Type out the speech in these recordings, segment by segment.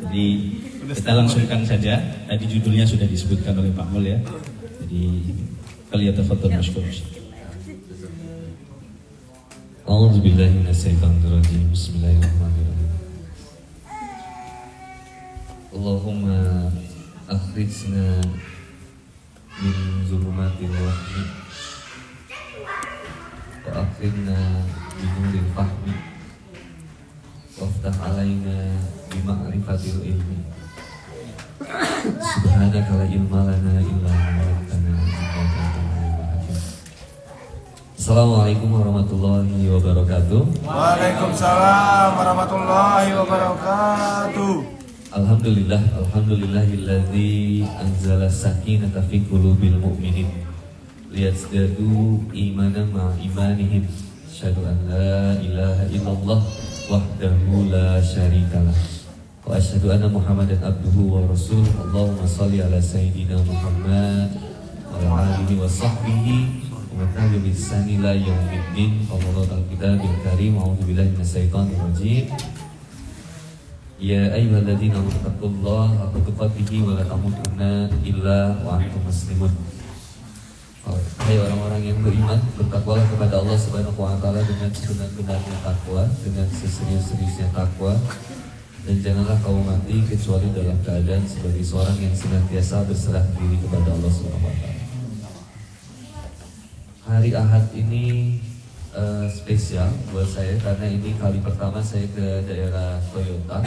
Jadi kita langsungkan saja. Tadi judulnya sudah disebutkan oleh Pak Mul ya. Jadi falyatafadhal mashkur. A'udzubillahi minasyaitonirrajim. Bismillahirrahmanirrahim. Allahumma akhrijna min zulumatil wahmi wa akhrijna bi nuril fahmi waftah alaina bi ma'rifatil ilmi. Subhanaka la ilma lana illa ma 'allamtana innaka antal alimul hakim. Assalamualaikum warahmatullahi wabarakatuh. Waalaikumsalam warahmatullahi wabarakatuh. Alhamdulillahilladzi anzala sakinata fi qulubil mu'minin liyazdadu imanan ma'a imanihim. Asyhadu an la ilaha illallah wahdahu la syarikalah wa asyhadu anna Muhammadan abduhu wa rasuluh. Allahumma shalli ala sayyidina Muhammad wa ala alihi wa sahbihi wa tabi'in bi ihsani ila yaumiddin. Allahu al-kitabil karim. A'udzubillahi minasyaitonir rajim. Ya ayyuhalladzina amanu taqullaha haqqa tuqatih wa la tamutunna illa wa antum muslimun. Hai orang-orang yang beriman, bertakwalah kepada Allah Subhanahu wa taala dengan sebenar-benarnya takwa, dengan seserius-seriusnya takwa, dan janganlah kamu mati kecuali dalam keadaan sebagai seorang yang senantiasa berserah diri kepada Allah Subhanahu wa taala. Hari Ahad ini spesial buat saya karena ini kali pertama saya ke daerah Toyota.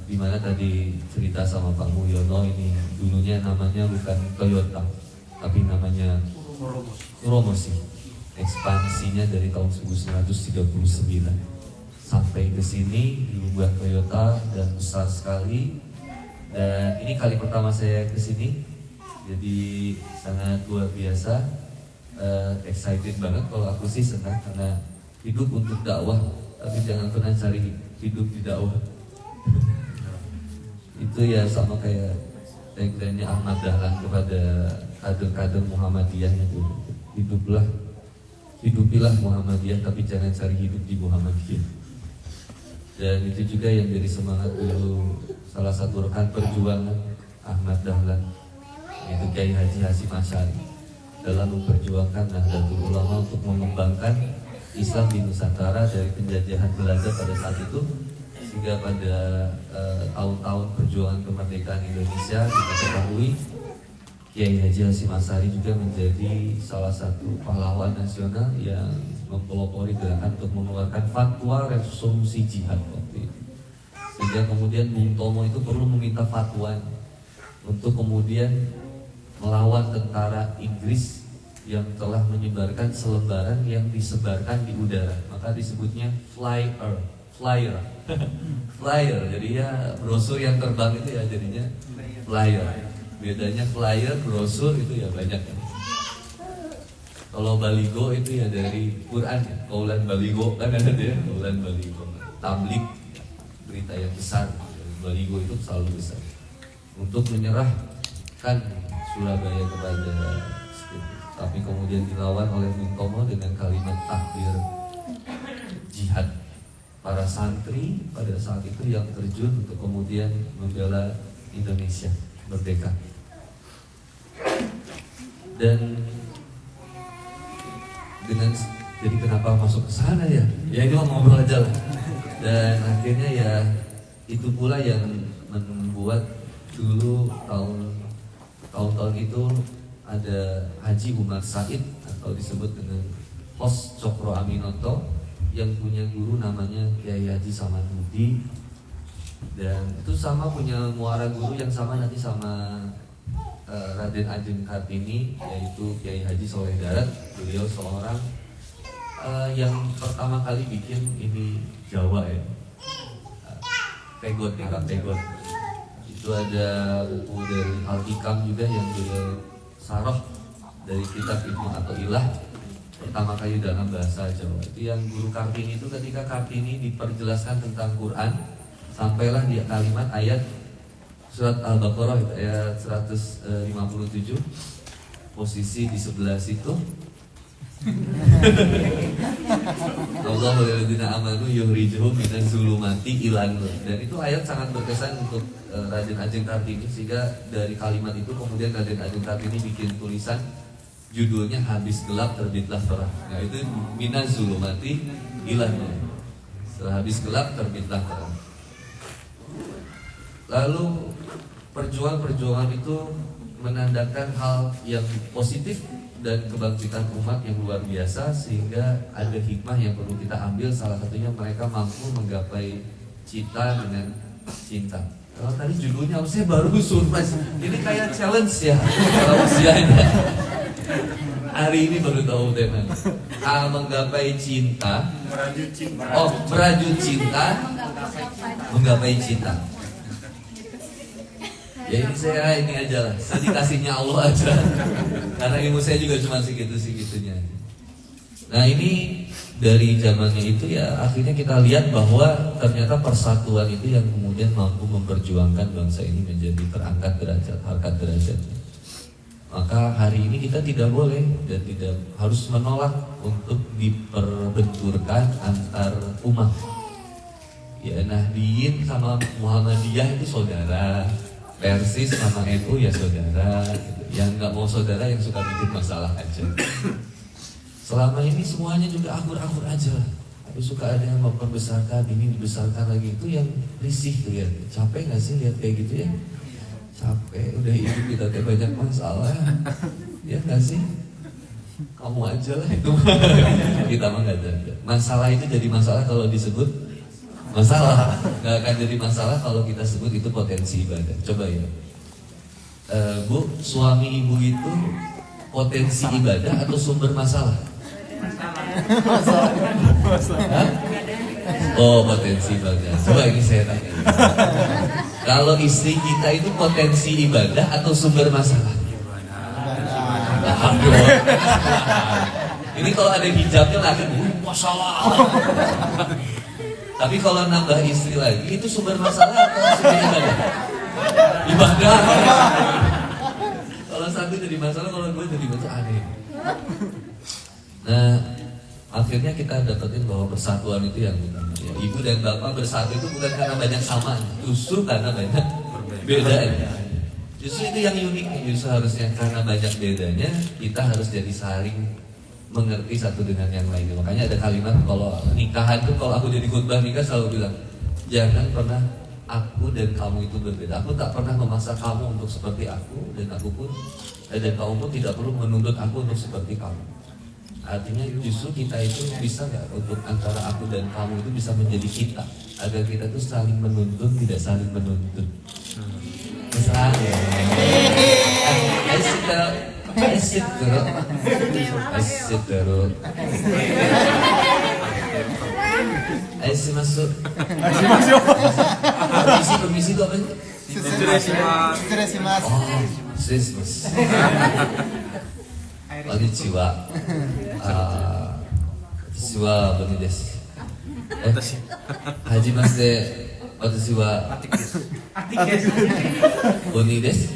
Di mana tadi cerita sama Pak Mulyono, ini dulunya namanya bukan Toyota tapi namanya Kuromoshi. Ekspansinya dari tahun 1939 sampai ke sini diubah Toyota dan besar sekali. Dan ini kali pertama saya ke sini, jadi sangat luar biasa. Excited banget. Kalau aku sih senang karena hidup untuk dakwah, tapi jangan pernah cari hidup di dakwah. Itu ya sama kayak tagline-nya Ahmad Dahlan kepada kader-kader Muhammadiyah itu. Hidupilah Muhammadiyah, tapi jangan cari hidup di Muhammadiyah. Dan itu juga yang jadi semangat dulu salah satu rekan perjuangan Ahmad Dahlan, yaitu Kiai Haji Hasyim Asy'ari, dalam memperjuangkan Nahdlatul Ulama untuk mengembangkan Islam di Nusantara dari penjajahan Belanda pada saat itu, sehingga pada tahun-tahun perjuangan kemerdekaan Indonesia kita ketahui Kiai Haji Hasyim Asy'ari juga menjadi salah satu pahlawan nasional yang mempelopori gerakan untuk mengeluarkan fatwa resolusi jihad waktu itu. Sehingga kemudian Bung Tomo itu perlu meminta fatwa untuk kemudian melawan tentara Inggris yang telah menyebarkan selembaran yang disebarkan di udara. Maka disebutnya flyer. Jadi ya brosur yang terbang itu ya jadinya flyer. Bedanya flyer, brosur itu ya banyak ya. Kalau baligo itu ya dari Quran ya. Kaulan baligo kan ada ya, kaulan baligo. Tablik, berita yang besar. Baligo itu selalu besar. Untuk menyerahkan Surabaya kepada, tapi kemudian dilawan oleh Bung Tomo dengan kalimat takbir jihad. Para santri pada saat itu yang terjun untuk kemudian membela Indonesia merdeka. Dan dengan jadi kenapa masuk ke sana ya? Ya ini ngobrol aja lah. Dan akhirnya ya itu pula yang membuat dulu tahun-tahun itu ada Haji Umar Said atau disebut dengan Hos Cokro Aminoto yang punya guru namanya Kiai Haji Samanhudi, dan itu sama punya muara guru yang sama nanti sama Raden Ajeng Kartini, yaitu Kiai Haji Soleh Darat. Beliau seorang yang pertama kali bikin ini Jawa ya, Pegot ya, Pegot. Itu ada buku dari Al-Hikam juga yang beliau sarah dari kitab Ibnu Athaillah, pertama kali dalam bahasa Jawa. Itu yang guru Kartini itu ketika Kartini diperjelaskan tentang Quran, sampailah dia kalimat ayat surat Al-Baqarah ayat 157, posisi di sebelah situ Allah walladzina amanu yukhrijuhum minaz zulumati ilan nur. Dan itu ayat sangat berkesan untuk Raden Ajeng Kartini, sehingga dari kalimat itu kemudian Raden Ajeng Kartini bikin tulisan judulnya habis gelap terbitlah terang. Nah itu minaz zulumati ilan nur. Setelah habis gelap terbitlah terang. Lalu perjuangan itu menandakan hal yang positif dan kebangkitan umat yang luar biasa, sehingga ada hikmah yang perlu kita ambil. Salah satunya mereka mampu menggapai cita dengan cinta. Kalau tadi judulnya saya baru surprise, ini kayak challenge ya kalau usianya. Hari ini baru tahu temanya. Menggapai cinta. Merajut cinta, menggapai cinta. Ya ini saya ini aja lah, saya dikasihnya Allah aja. Karena ilmu saya juga cuma segitu-segitunya. Nah ini dari zamannya itu ya akhirnya kita lihat bahwa ternyata persatuan itu yang kemudian mampu memperjuangkan bangsa ini menjadi terangkat derajat, harkat derajatnya. Maka hari ini kita tidak boleh dan tidak harus menolak untuk diperbenturkan antar umat. Ya Nahdliyin sama Muhammadiyah itu saudara, Persis sama NU ya saudara, gitu. Yang nggak mau saudara yang suka bikin masalah aja. Selama ini semuanya juga akur-akur aja lah. Tapi suka ada yang memperbesarkan, ini dibesarkan lagi, itu yang risih tuh ya. Capek nggak sih lihat kayak gitu ya? Capek, udah hidup kita banyak masalah. Ya nggak sih? Kamu aja lah itu. Kita mah nggak ada. Masalah itu jadi masalah kalau disebut masalah, nggak akan jadi masalah kalau kita sebut itu potensi ibadah. Coba ya, Bu, suami ibu itu potensi ibadah atau sumber masalah? Masalah. Oh, potensi ibadah. Coba ini saya tanya. Kalau istri kita itu potensi ibadah atau sumber masalah? Alhamdulillah. Ini kalau ada hijabnya lagi, masalah. Tapi kalau nambah istri lagi, itu sumber masalah atau sumber ibadah? Ibadah. Kalau satu jadi masalah, kalau dua jadi masalah, aneh. Nah, akhirnya kita dapetin bahwa persatuan itu yang utama. Ya, ibu dan bapak bersatu itu bukan karena banyak sama, justru karena banyak bedanya. Justru itu yang unik. Justru harusnya karena banyak bedanya, kita harus jadi saling mengerti satu dengan yang lainnya. Makanya ada kalimat kalau nikahan tuh, kalau aku jadi khutbah nikah selalu bilang, jangan pernah aku dan kamu itu berbeda. Aku tak pernah memaksa kamu untuk seperti aku, dan aku pun dan kamu pun tidak perlu menuntut aku untuk seperti kamu. Artinya justru kita itu bisa nggak untuk antara aku dan kamu itu bisa menjadi kita, agar kita tuh saling menuntun, tidak saling menuntut. Misalnya, Asyik terus. Asyik masuk. Permisi itu apa sih? Sutresimas. Oh, sutresimas. Konnichiwa. Konnichiwa, boni desu. Hajimase, watashi wa boni desu.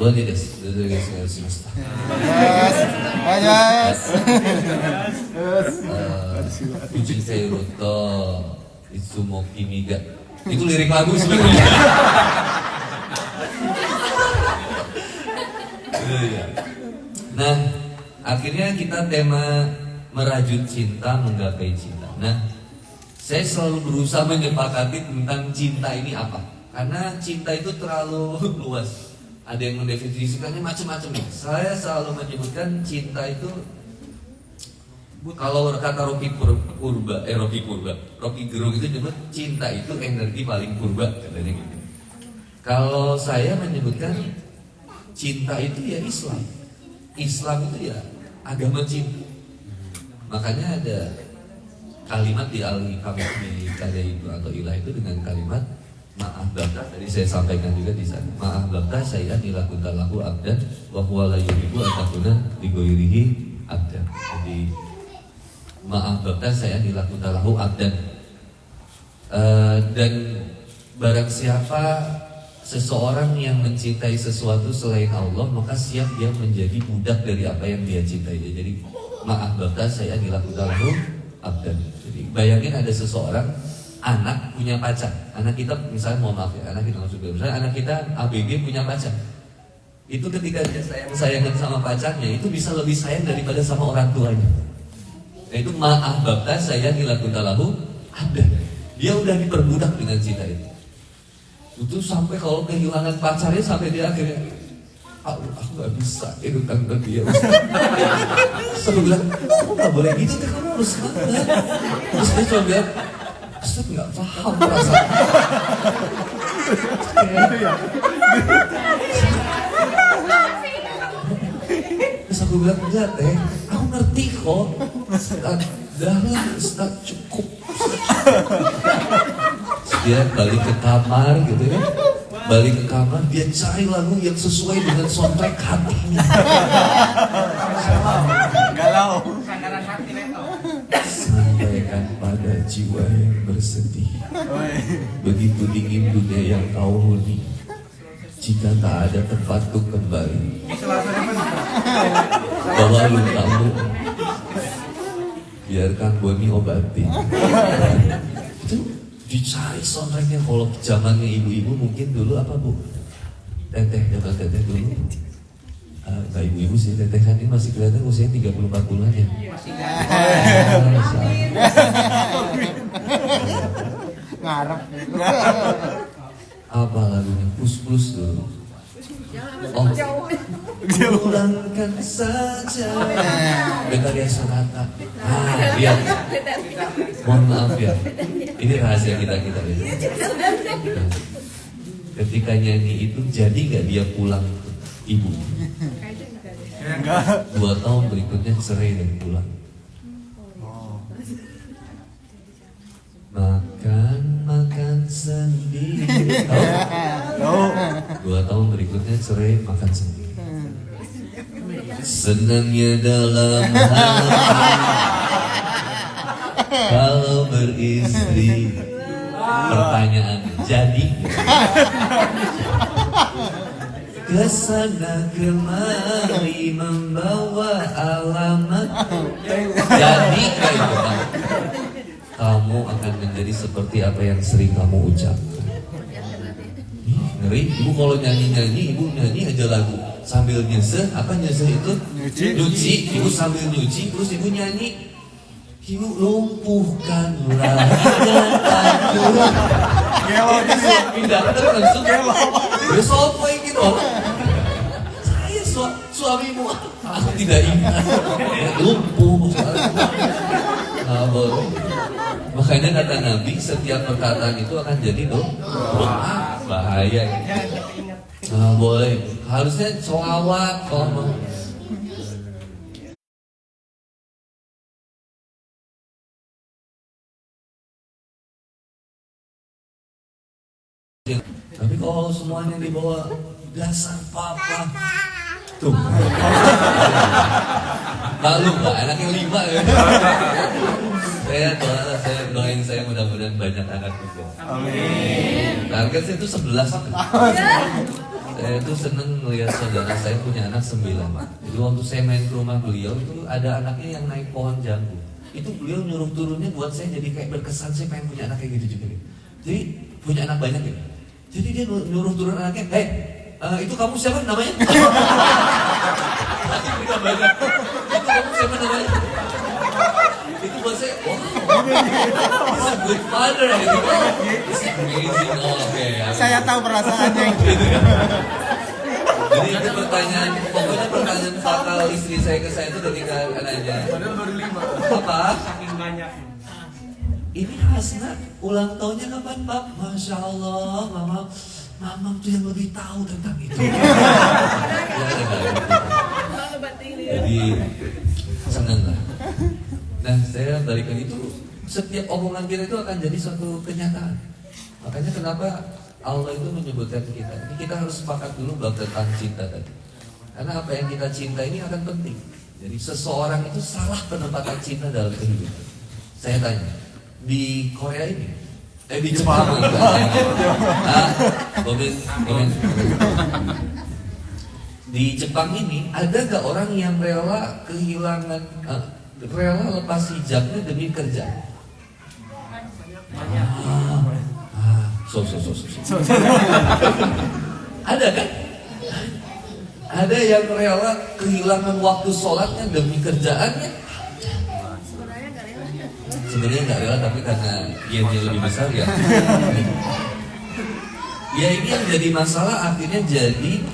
Boni desu. Ujusei to itsumo kimi ga. Itu lirik lagu sebenarnya. Nah, akhirnya kita tema merajut cinta, menggapai cinta. Nah, saya selalu berusaha menyepakati tentang cinta ini apa. Karena cinta itu terlalu luas. Ada yang mendefinisikannya macam-macam nih. Saya selalu menyebutkan cinta itu, kalau kata Rocky Gerung itu nyebut cinta itu energi paling purba, katanya gitu. Kalau saya menyebutkan cinta itu ya Islam. Islam itu ya agama cinta. Makanya ada kalimat di karya itu atau ilah itu dengan kalimat maaf bata, tadi saya sampaikan juga di sana. Maaf bata saya ila kuntalahu abdan wa huwa la yuhibbu an takuna li ghairihi abdan. Jadi maaf bata saya ila kuntalahu abdan. Dan barang siapa seseorang yang mencintai sesuatu selain Allah, maka siap dia menjadi budak dari apa yang dia cintai. Jadi Maaf bapak saya dilakukan abdan. Jadi bayangin ada seseorang anak punya pacar. Anak kita misalnya mohon maaf ya, anak kita maksudnya misalnya anak kita ABG punya pacar. Itu ketika dia sayang-sayangan sama pacarnya itu bisa lebih sayang daripada sama orang tuanya. Nah itu maaf bapak saya dilakukan abdan. Dia udah diperbudak dengan cinta itu. Itu sampai kalau kehilangan pacarnya sampai dia akhirnya aku gak bisa itu tanpa dia. Terus aku bilang, kamu gak boleh gitu, kamu harus semangat. Terus dia coba bilang, Ustaz gak paham perasaan. Itu ya. Terus aku bilang, enggak teh, aku ngerti kok. Ustaz cukup. Dia balik ke kamar gitu ya. Balik ke kamar, dia cari lagu yang sesuai dengan soundtrack hatinya. Galau. Sampaikan pada jiwa yang bersedih. Begitu dingin dunia yang kau huni. Jika tak ada tempatku kembali. Bawa lukamu. Biarkan Boni obati. Itu dicari soundtracknya. Kalau zamannya ibu-ibu mungkin dulu apa bu? Teteh, zaman teteh dulu. Gak ibu-ibu sih, teteh kan ini masih kelihatan usianya 30-40an ya. Ngarep. Apa lagunya? Plus dulu. Oh, pulangkan saja. Betarian Sonata. Lihat. Mohon maaf ya. Ini rahasia kita ya. Ketika nyanyi itu jadi gak dia pulang ibu? Enggak. 2 tahun berikutnya cerai dan pulang. Makan sendiri. Tahu? 2 tahun berikutnya cerai, makan sendiri. Senangnya dalam hati kalau beristri. Pertanyaan jadi kesana kemari membawa alamat. Jadi kayak kamu akan menjadi seperti apa yang sering kamu ucapkan. Ngeri, ibu kalau nyanyi-nyanyi, ibu nyanyi aja lagu sambil nyeseh, apa nyeseh itu? Nyuci, ibu sambil nyuci, terus ibu nyanyi. Ibu lumpuhkanlah ingatanku. Gelo gitu. Pindah, langsung gelo. Besok gitu. Saya suamimu, aku tidak ingat. Lumpuh. Makanya kata Nabi, setiap perkataan itu akan jadi doa. Bahaya. Boleh. Harusnya sholawat kalau mau. Tapi kalau semuanya dibawa dasar papa tuh malu mbak, anaknya 5 ya. Saya doain saya mudah-mudahan banyak anak juga. Amin. Target saya itu 11. Saya itu seneng melihat saudara saya punya anak 9. Jadi waktu saya main ke rumah beliau itu ada anaknya yang naik pohon jambu. Itu beliau nyuruh turunnya buat saya jadi kayak berkesan, saya pengen punya anak kayak gitu juga. Jadi punya anak banyak ya. Jadi dia nyuruh turun anaknya, itu kamu siapa namanya? Itu kamu siapa namanya? Itu buat saya, wow, he's a good father. It's amazing, okay. Saya tahu perasaannya. Jadi itu pertanyaan, pokoknya pertanyaan fatal istri saya ke saya itu ketika anaknya. Padahal baru 5. Apa? Saking banyak. Ini Hasna ulang tahunnya kapan Pak? Masya Allah, Mama tuh yang lebih tahu tentang itu. Jadi senang lah. Nah saya balik ke itu, setiap omongan kita itu akan jadi suatu kenyataan. Makanya kenapa Allah itu menyebutkan kita. Ini kita harus sepakat dulu bab tentang cinta tadi. Karena apa yang kita cinta ini akan penting. Jadi seseorang itu salah penempatan cinta dalam kehidupan. Saya tanya, di Korea ini, di Jepang, komen. Di Jepang ini ada gak orang yang rela kehilangan, rela lepas hijabnya demi kerja? So. Ada kan? Ada yang rela kehilangan waktu sholatnya demi kerjaannya? Sebenarnya nggak rela, tapi karena gainnya lebih besar ya. Ya ini yang jadi masalah, akhirnya jadi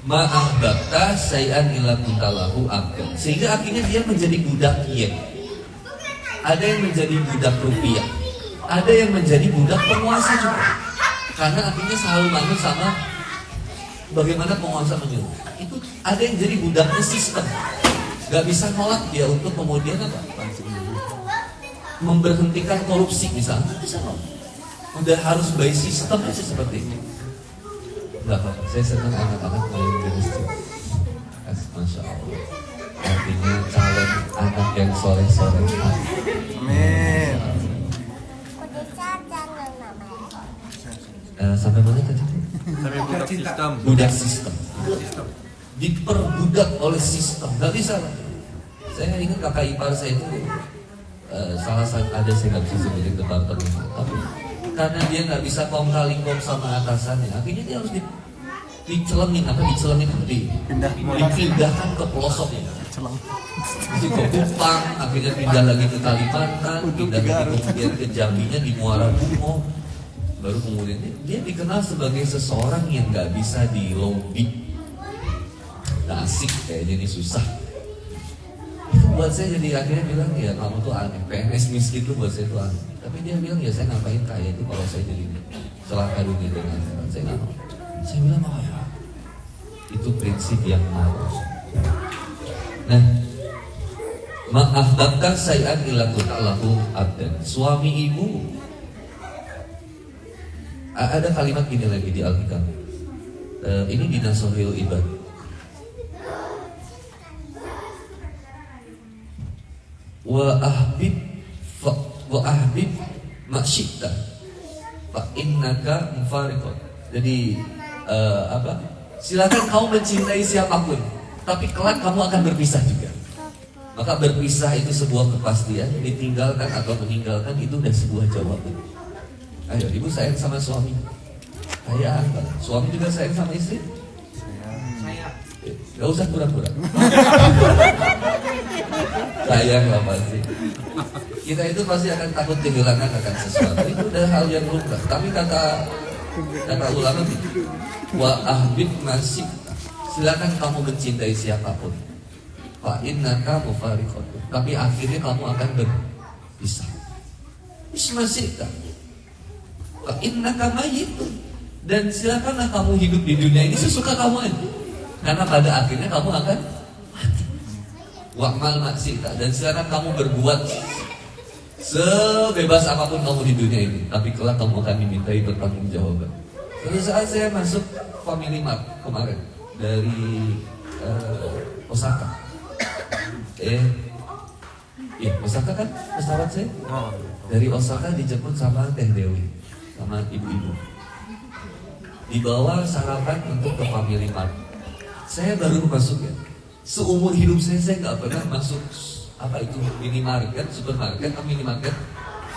ma'ahbabta say'an ila kuntalahu abdan. Sehingga akhirnya dia menjadi budak yen. Ada yang menjadi budak rupiah, ada yang menjadi budak penguasa juga. Karena akhirnya selalu manut sama bagaimana penguasa menyuruh. Itu ada yang jadi budaknya sistem. Gak bisa nolak dia untuk kemudian apa? Memberhentikan korupsi misalnya. Bisa nolak. Udah harus by sistem aja seperti ini. Enggak apa-apa, saya senang anak-anak mulai beristirahat. Masya Allah. Artinya calon anak yang soleh-soleh. Amin. Sampai mana tadi? Sampai budak sistem. Budak sistem. Diperbudak oleh sistem. Gak bisa lah. Saya ingat kakak ipar saya itu salah satu, ada saya nggak bisa sebutin departemen, tapi karena dia nggak bisa kong kali kong sama atasannya, akhirnya dia harus dipindahkan ke pelosoknya. Di Kupang, akhirnya pindah lagi ke Kalimantan, pindah lagi kemudian ke Jambinya di Muara Bungo. Baru kemudian dia dikenal sebagai seseorang yang nggak bisa di lobby. Nah, asik kayaknya ini susah. Itu buat saya jadi akhirnya bilang ya kamu tuh aneh. PNS miskin tuh buat saya tuh aneh. Tapi dia bilang ya saya ngapain kaya itu kalau saya jadi celaka dunia dan akhirat. Saya nggak mau. Saya bilang apa? Itu prinsip yang harus. Nah, ma'ahbabta say'an ila kuntalahu abdan. Suami ibu, ada kalimat gini lagi di Alkitab. Ini di Nasuhil Ibad. Wa ahbib masyikta fa innaka mufariqun. Jadi silakan kau mencintai siapapun, tapi kelak kamu akan berpisah juga. Maka berpisah itu sebuah kepastian, ditinggalkan atau meninggalkan itu udah sebuah jawaban. Ayo, ibu sayang sama suami. Sayang, suami juga sayang sama istri. Sayang. Gak usah pura-pura. Sayang lah pasti. Kita itu pasti akan takut kehilangan akan sesuatu. Itu udah hal yang lumrah. Tapi kata ulama itu, wa ahbib masih. Silakan kamu mencintai siapapun. Fa innaka mufariqun. Tapi akhirnya kamu akan berpisah. Ismasika. Fa innaka mayyitun. Dan silakanlah kamu hidup di dunia ini sesuka kamu aja. Karena pada akhirnya kamu akan mati. Wa'mal maksita. Dan silakan kamu berbuat sebebas apapun kamu di dunia ini, tapi kelak kamu akan dimintai pertanggungjawaban. Suatu saat saya masuk Family Mart kemarin dari Osaka. Osaka kan pesawat saya dari Osaka dijemput sama Teh Dewi sama ibu-ibu. Dibawa sarapan untuk ke Family Mart. Saya baru masuk ya. Seumur hidup saya nggak pernah masuk apa itu minimarket, supermarket atau minimarket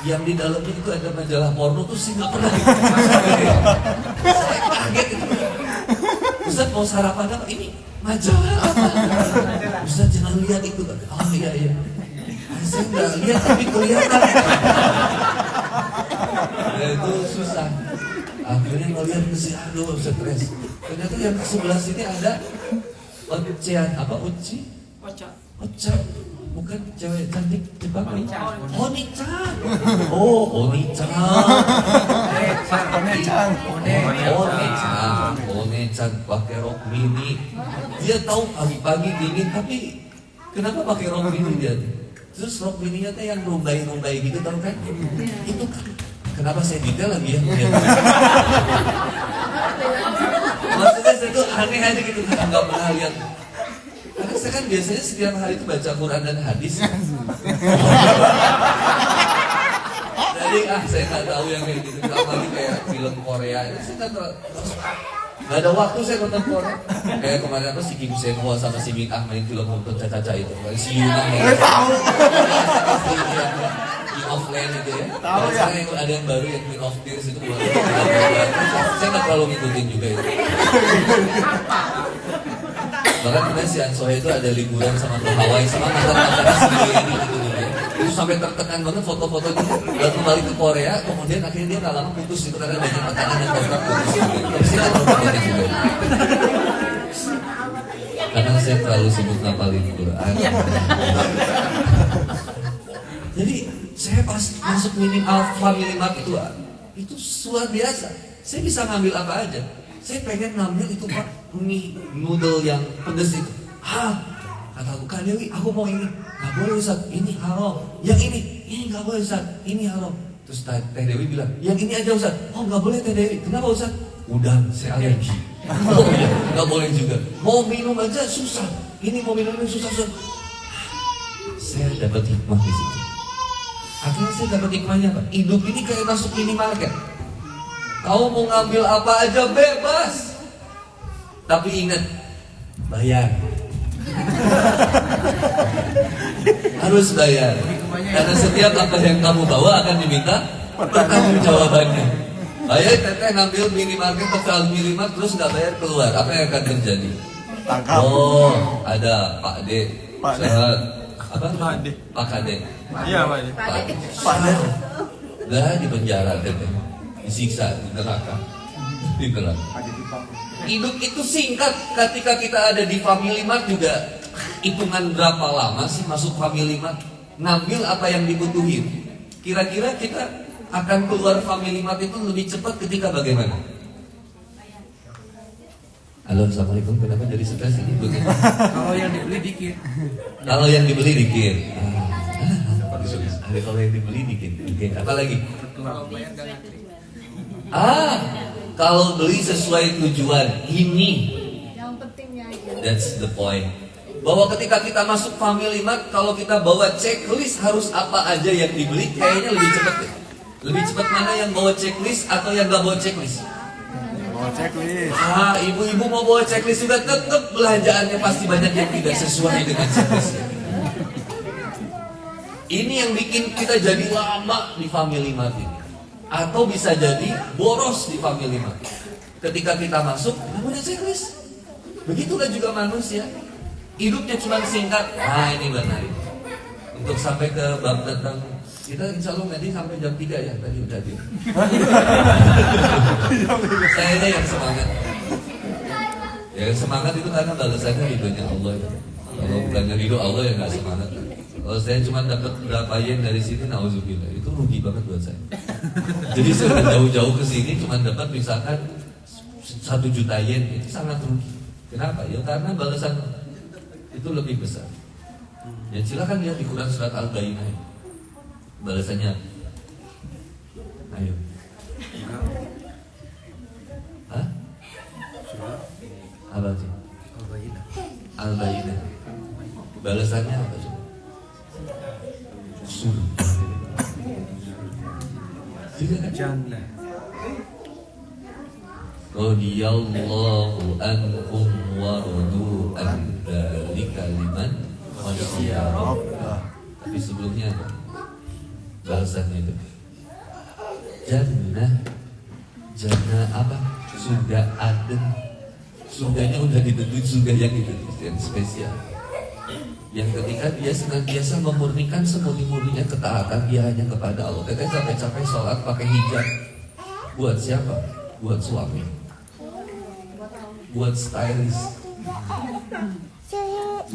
yang di dalamnya itu ada majalah porno tuh saya nggak pernah. Saya kaget itu. Ustaz mau sarapan apa? Ini majalah apa? Ustaz jangan lihat itu. Oh iya. Saya nggak lihat tapi kelihatan. Ya itu susah. Akhirnya ngeliat ke sini, aduh stres. Ternyata yang sebelah sini ada Ocha. Bukan cewek cantik Jepang. Oni-chan. Oh, Oni-chan. Oni-chan pakai rok mini. Dia tahu pagi-pagi dingin, tapi kenapa pakai rok mini dia? Terus rok mininya tuh yang rumbai-rumbai gitu, tahu kan? Itu kan. Kenapa saya detail lagi ya? Maksudnya saya tuh aneh aja gitu, nggak pernah lihat. Karena saya kan biasanya setiap hari itu baca Quran dan hadis. Jadi saya nggak tahu yang kayak gitu. Apalagi kayak film Korea, saya nggak tahu. Gak ada waktu saya nonton Korea. Kayak kemarin apa si Kim Sen-ho sama si Min Ah main film nonton Caca itu. Si Yuna ya. Tahu. King of Land itu ya. Tahu Dan ya. sekarang yang ada yang baru yang Queen of Tears itu baru. Saya nggak terlalu ngikutin juga itu. Bahkan kemarin si Ansohe itu ada liburan sama ke Hawaii sama mantan-mantannya sendiri gitu dulu ya. Itu sampai tertekan banget foto-fotonya. Lalu kembali ke Korea, kemudian akhirnya dia nggak lama putus itu karena banyak tekanan dan kontrak putus juga. Tapi saya nggak terlalu ngikutin juga. Karena saya terlalu sibuk ngapalin Quran. Jadi saya pas masuk Family Mart itu luar biasa. Saya bisa ngambil apa aja. Saya pengen ngambil itu Pak, mie noodle yang pedes itu. Kata aku, Kak Dewi, aku mau ini. Gak boleh Ustaz, ini haram. Yang ini gak boleh Ustaz, ini haram. Terus Teh Dewi bilang, yang ini aja Ustaz. Oh gak boleh Teh Dewi, kenapa Ustaz? Udah, saya alergi. Oh iya, gak boleh juga. Mau minum aja susah. Ini mau minumnya susah. Saya dapat hikmah di situ. Akhirnya saya dapat hikmahnya Pak. Hidup ini kayak masuk minimarket. Kau mau ngambil apa aja bebas. Tapi ingat, bayar. Harus bayar. Karena setiap apa yang kamu bawa akan diminta pertanggungjawabannya. Bayar teteh ngambil minimarket atau Alfamart terus nggak bayar keluar. Apa yang akan terjadi? Tangkap. Oh, ada Pak D. Pak D. Apa? Pak Kade. Iya, Pak. Pak D. Dah di penjara teteh. Disiksa di neraka. Di neraka. Hidup itu singkat. Ketika kita ada di Family Mart juga hitungan berapa lama sih masuk Family Mart, ngambil apa yang dibutuhin. Kira-kira kita akan keluar Family Mart itu lebih cepat ketika bagaimana? Halo, assalamualaikum. Kenapa jadi stres ini? Kalau yang dibeli dikit. Kalau yang dibeli dikit. Kalau yang dibeli dikit. Oke, apa lagi? Kalau bayar nggak ngantri. Kalau beli sesuai tujuan, ini Yang pentingnya aja. that's the point. Bahwa ketika kita masuk Family Mart, kalau kita bawa checklist harus apa aja yang dibeli, kayaknya lebih cepat deh. Lebih cepat mana yang bawa checklist atau yang gak bawa checklist? Bawa checklist. Ibu-ibu mau bawa checklist juga tetap belanjaannya pasti banyak yang tidak sesuai dengan checklistnya. Ini yang bikin kita jadi lama di Family Mart ini. Atau bisa jadi boros di Family Mart. Ketika kita masuk, kita punya checklist. Begitulah juga manusia. Hidupnya cuma singkat. Ini benar. Untuk sampai ke bab tentang kita insya Allah nanti sampai jam 3 ya. Tadi udah dia. Saya yang semangat. Ya semangat itu karena balasannya ridhonya Allah. Kalau bukannya ridho Allah ya nggak semangat. Kalau saya cuma dapat berapa yen dari sini, nauzubillah, itu rugi banget buat saya. Jadi saya udah jauh-jauh ke sini cuma dapat misalkan 1 juta yen, itu sangat rugi. Kenapa? Ya karena balasan itu lebih besar. Ya silakan lihat di Quran surat Al-Baqarah. Balasannya, ayo. Hah? Apa sih? Al-Baqarah. Balasannya apa sih? Surga. Tidak kan? Jannah. Radiyallahu anhum wa radu an dzalika liman khasyiya rabbah. Tapi sebelumnya apa? Balasannya itu Jannah apa? Surga adem. Surganya udah ditentuin, surga yang itu yang spesial. Yang ketika dia senantiasa memurnikan semurni-murninya ketaatan dia hanya kepada Allah. Teteh capek-capek sholat pakai hijab. Buat siapa? Buat suami. Buat stylist.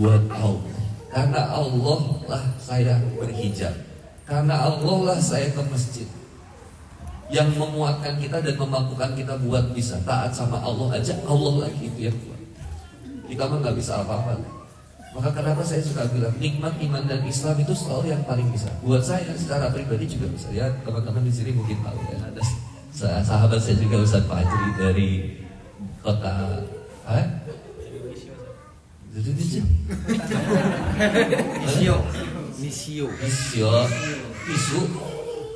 Buat Allah. Karena Allah lah saya berhijab. Karena Allah lah saya ke masjid. Yang memuatkan kita dan memampukan kita buat bisa taat sama Allah aja, Allah lagi itu yang buat. Kita mah nggak bisa apa-apa. Maka kenapa saya suka bilang nikmat iman dan Islam itu selalu yang paling bisa. Buat saya secara pribadi juga bisa. Ya teman-teman di sini mungkin tahu ya, ada sahabat saya juga Ustadz Fajri dari kota Misio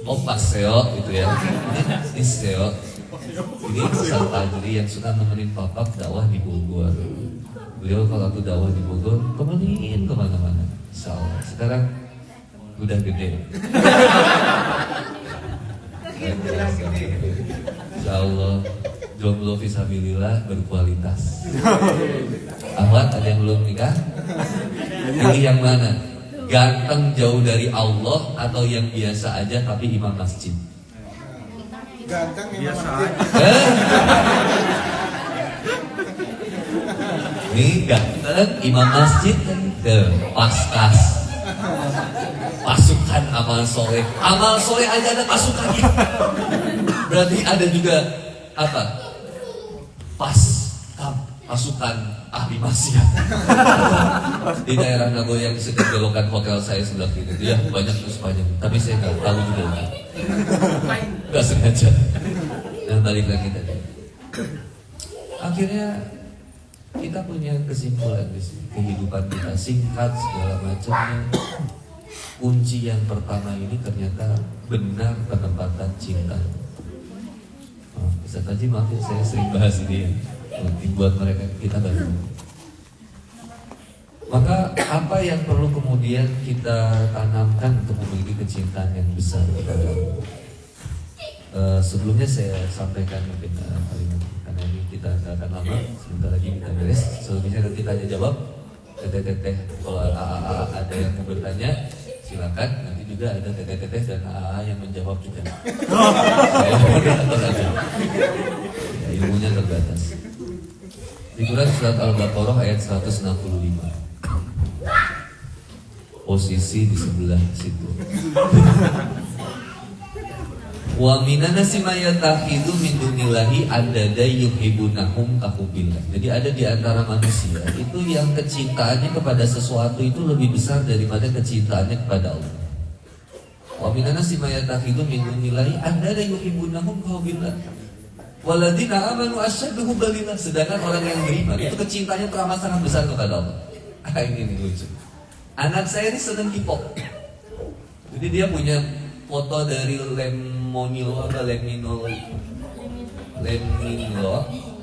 Opaseo gitu ya. Misio Ini Ustaz Fajri yang suka nemenin papa dakwah di Bogor. Beliau kalau aku dakwah di Bogor, temenin kemana-mana. Insya Allah. Sekarang udah gede. Insya Allah jomblo fisabilillah berkualitas. Ahmad ada yang belum nikah? Pilih yang mana? Ganteng jauh dari Allah atau yang biasa aja tapi imam masjid? Ganteng Biasa Eh? Ini ganteng imam masjid ke paskas. Pasukan amal soleh. Amal soleh aja ada pasukannya. Berarti ada juga apa? Pasukan ahli maksiat. Di daerah Nagoya yang sedang belokan hotel saya sebelah kiri itu ya banyak terus banyak. Tapi saya nggak tahu juga. Nggak sengaja. Dan balik lagi tadi. Akhirnya kita punya kesimpulan di sini. Kehidupan kita singkat segala macamnya. Kunci yang pertama ini ternyata benar penempatan cinta. Ustaz Haji maaf ya, saya sering bahas ini ya. Penting buat mereka kita baru. Maka apa yang perlu kemudian kita tanamkan untuk memiliki kecintaan yang besar kepada Allah? Sebelumnya saya sampaikan mungkin kalimat karena ini kita nggak akan lama, sebentar lagi kita beres. Sebelumnya nanti tanya jawab, teteh kalau ada yang mau bertanya silakan. Nanti juga ada teteh dan yang menjawab juga. Saya moderator aja. Ya, ilmunya terbatas. Di Quran surat Al-Baqarah ayat 165. Posisi di sebelah situ. Wa minan nasi may yattakhidhu min dunillahi andada yuhibbunahum kahubbillah. Jadi ada di antara manusia itu yang kecintaannya kepada sesuatu itu lebih besar daripada kecintaannya kepada Allah. Wa minan nasi may yattakhidhu min dunillahi andada yuhibbunahum kahubbillah. Waladina amanu asyaddu hubbalillah. Sedangkan orang yang beriman itu kecintaannya teramat sangat besar kepada Allah. Ini lucu. Anak saya ini seneng K-pop. Jadi dia punya foto dari Lemino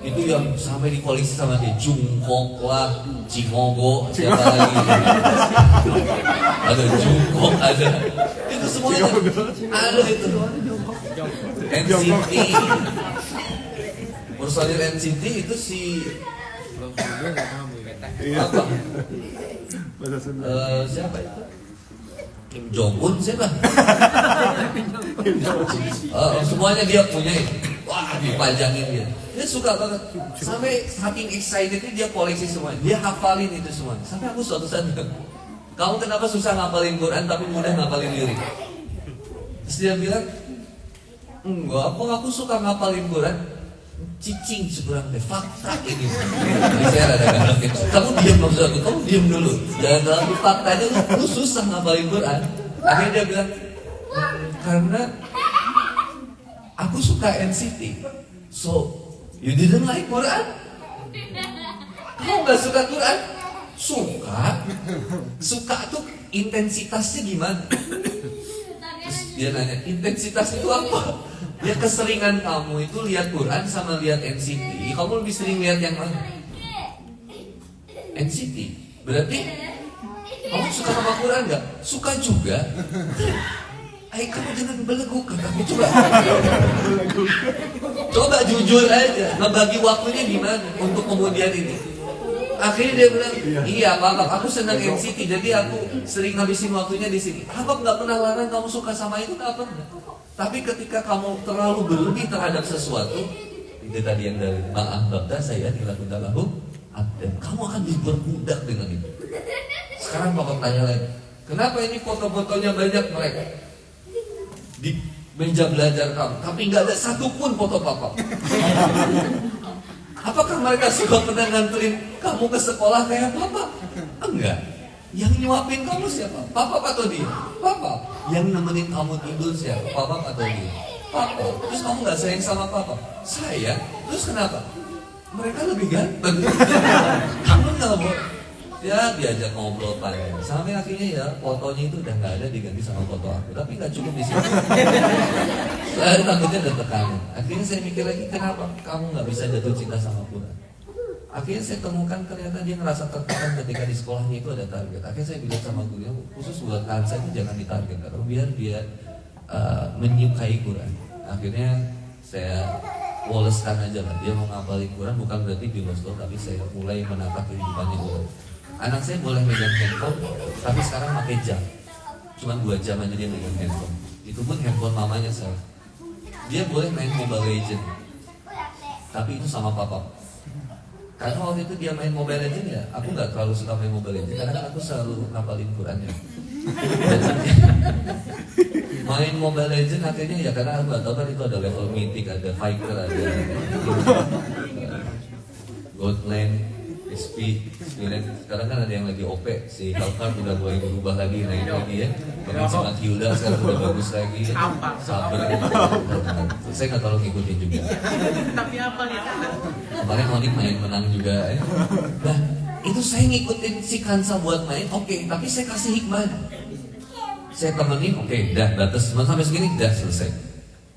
itu yang sampai dikoleksi sama dia. Jungkook lah, Jimogo, siapa lagi? Ada Jungkook, ada itu semuanya ada itu. NCT, personil NCT itu si apa? Siapa itu? Kim Jong Un siapa? Semuanya dia punya itu. Wah, dipajangin dia. Dia suka banget. Sampai saking excitednya dia koleksi semua. Dia hafalin itu semua. Sampai aku suatu saat bilang, kamu kenapa susah ngapalin Quran tapi mudah ngapalin lirik? Terus dia bilang, enggak, aku suka ngapalin Quran. Cicing seberang deh, fakta ini. Jadi saya rada galak ya. Kamu diam maksud aku, kamu diam dulu. Jangan dalam faktanya lu susah ngapalin Quran. Akhirnya dia bilang, karena aku suka NCT. So, you didn't like Quran? Kamu gak suka Quran? Suka tuh intensitasnya gimana? Terus dia nanya, intensitas itu apa? Ya keseringan kamu itu lihat Quran sama lihat NCT. Kamu lebih sering lihat yang mana? NCT. Berarti kamu suka sama Quran gak? Suka juga. Ayo kamu jangan belegu. Kamu coba jujur aja. Ngebagi waktunya gimana untuk kemudian ini? Akhirnya dia bilang, iya Pak, aku senang NCT, jadi aku sering habisin waktunya di sini. Aku nggak pernah larang kamu suka sama itu, nggak pernah. Tapi ketika kamu terlalu berlebih terhadap sesuatu, itu tadi yang dari maaf babda saya dilakukan lahu, dan kamu akan diperbudak dengan itu. Sekarang Bapak tanya lagi, kenapa ini foto-fotonya banyak mereka di meja belajar kamu, tapi nggak ada satupun foto Papa? Apakah mereka suka pernah nganterin kamu ke sekolah kayak Papa? Enggak. Yang nyuapin kamu siapa? Papa atau dia? Papa. Yang nemenin kamu tidur siapa? Papa atau dia? Papa. Terus kamu gak sayang sama Papa? Sayang. Terus kenapa? Mereka lebih ganteng. Kamu gak mau. Ya diajak ngobrol panjang. Sampai akhirnya ya fotonya itu udah nggak ada, diganti sama foto aku. Tapi nggak cukup di sini. Saya takutnya ada tekanan. Akhirnya saya mikir lagi, kenapa kamu nggak bisa jatuh cinta sama Quran? Akhirnya saya temukan ternyata dia ngerasa tertekan ketika di sekolahnya itu ada target. Akhirnya saya bilang sama gurunya, khusus buat Kansa itu jangan ditarget, karena biar dia menyukai Quran. Akhirnya saya woleskan aja lah, dia mau ngapalin Quran bukan berarti di lost, tapi saya mulai menata kehidupannya Quran. Anak saya boleh megang handphone, tapi sekarang pakai jam. Cuma 2 jam aja dia megang handphone. Itu pun handphone mamanya saya. Dia boleh main Mobile Legends, tapi itu sama papa. Karena waktu itu dia main Mobile Legends ya, aku nggak terlalu suka main Mobile Legends karena kan aku selalu ngapalin Qurannya. Main Mobile Legends akhirnya ya karena aku nggak tahu kan itu ada level mythic, ada fighter, ada Goldland, SP, Spirit. Sekarang kan ada yang lagi OP, si Halkard udah mulai berubah lagi, naik lagi ya. Kemudian si Matilda sekarang udah bagus lagi. Sabar. Saya nggak terlalu ngikutin juga. Tapi apa nih? Kemarin Monik main menang juga ya. Nah itu saya ngikutin si Kansa buat main, oke, tapi saya kasih hikmah. Saya temenin, oke, dah batas sampai segini, dah selesai.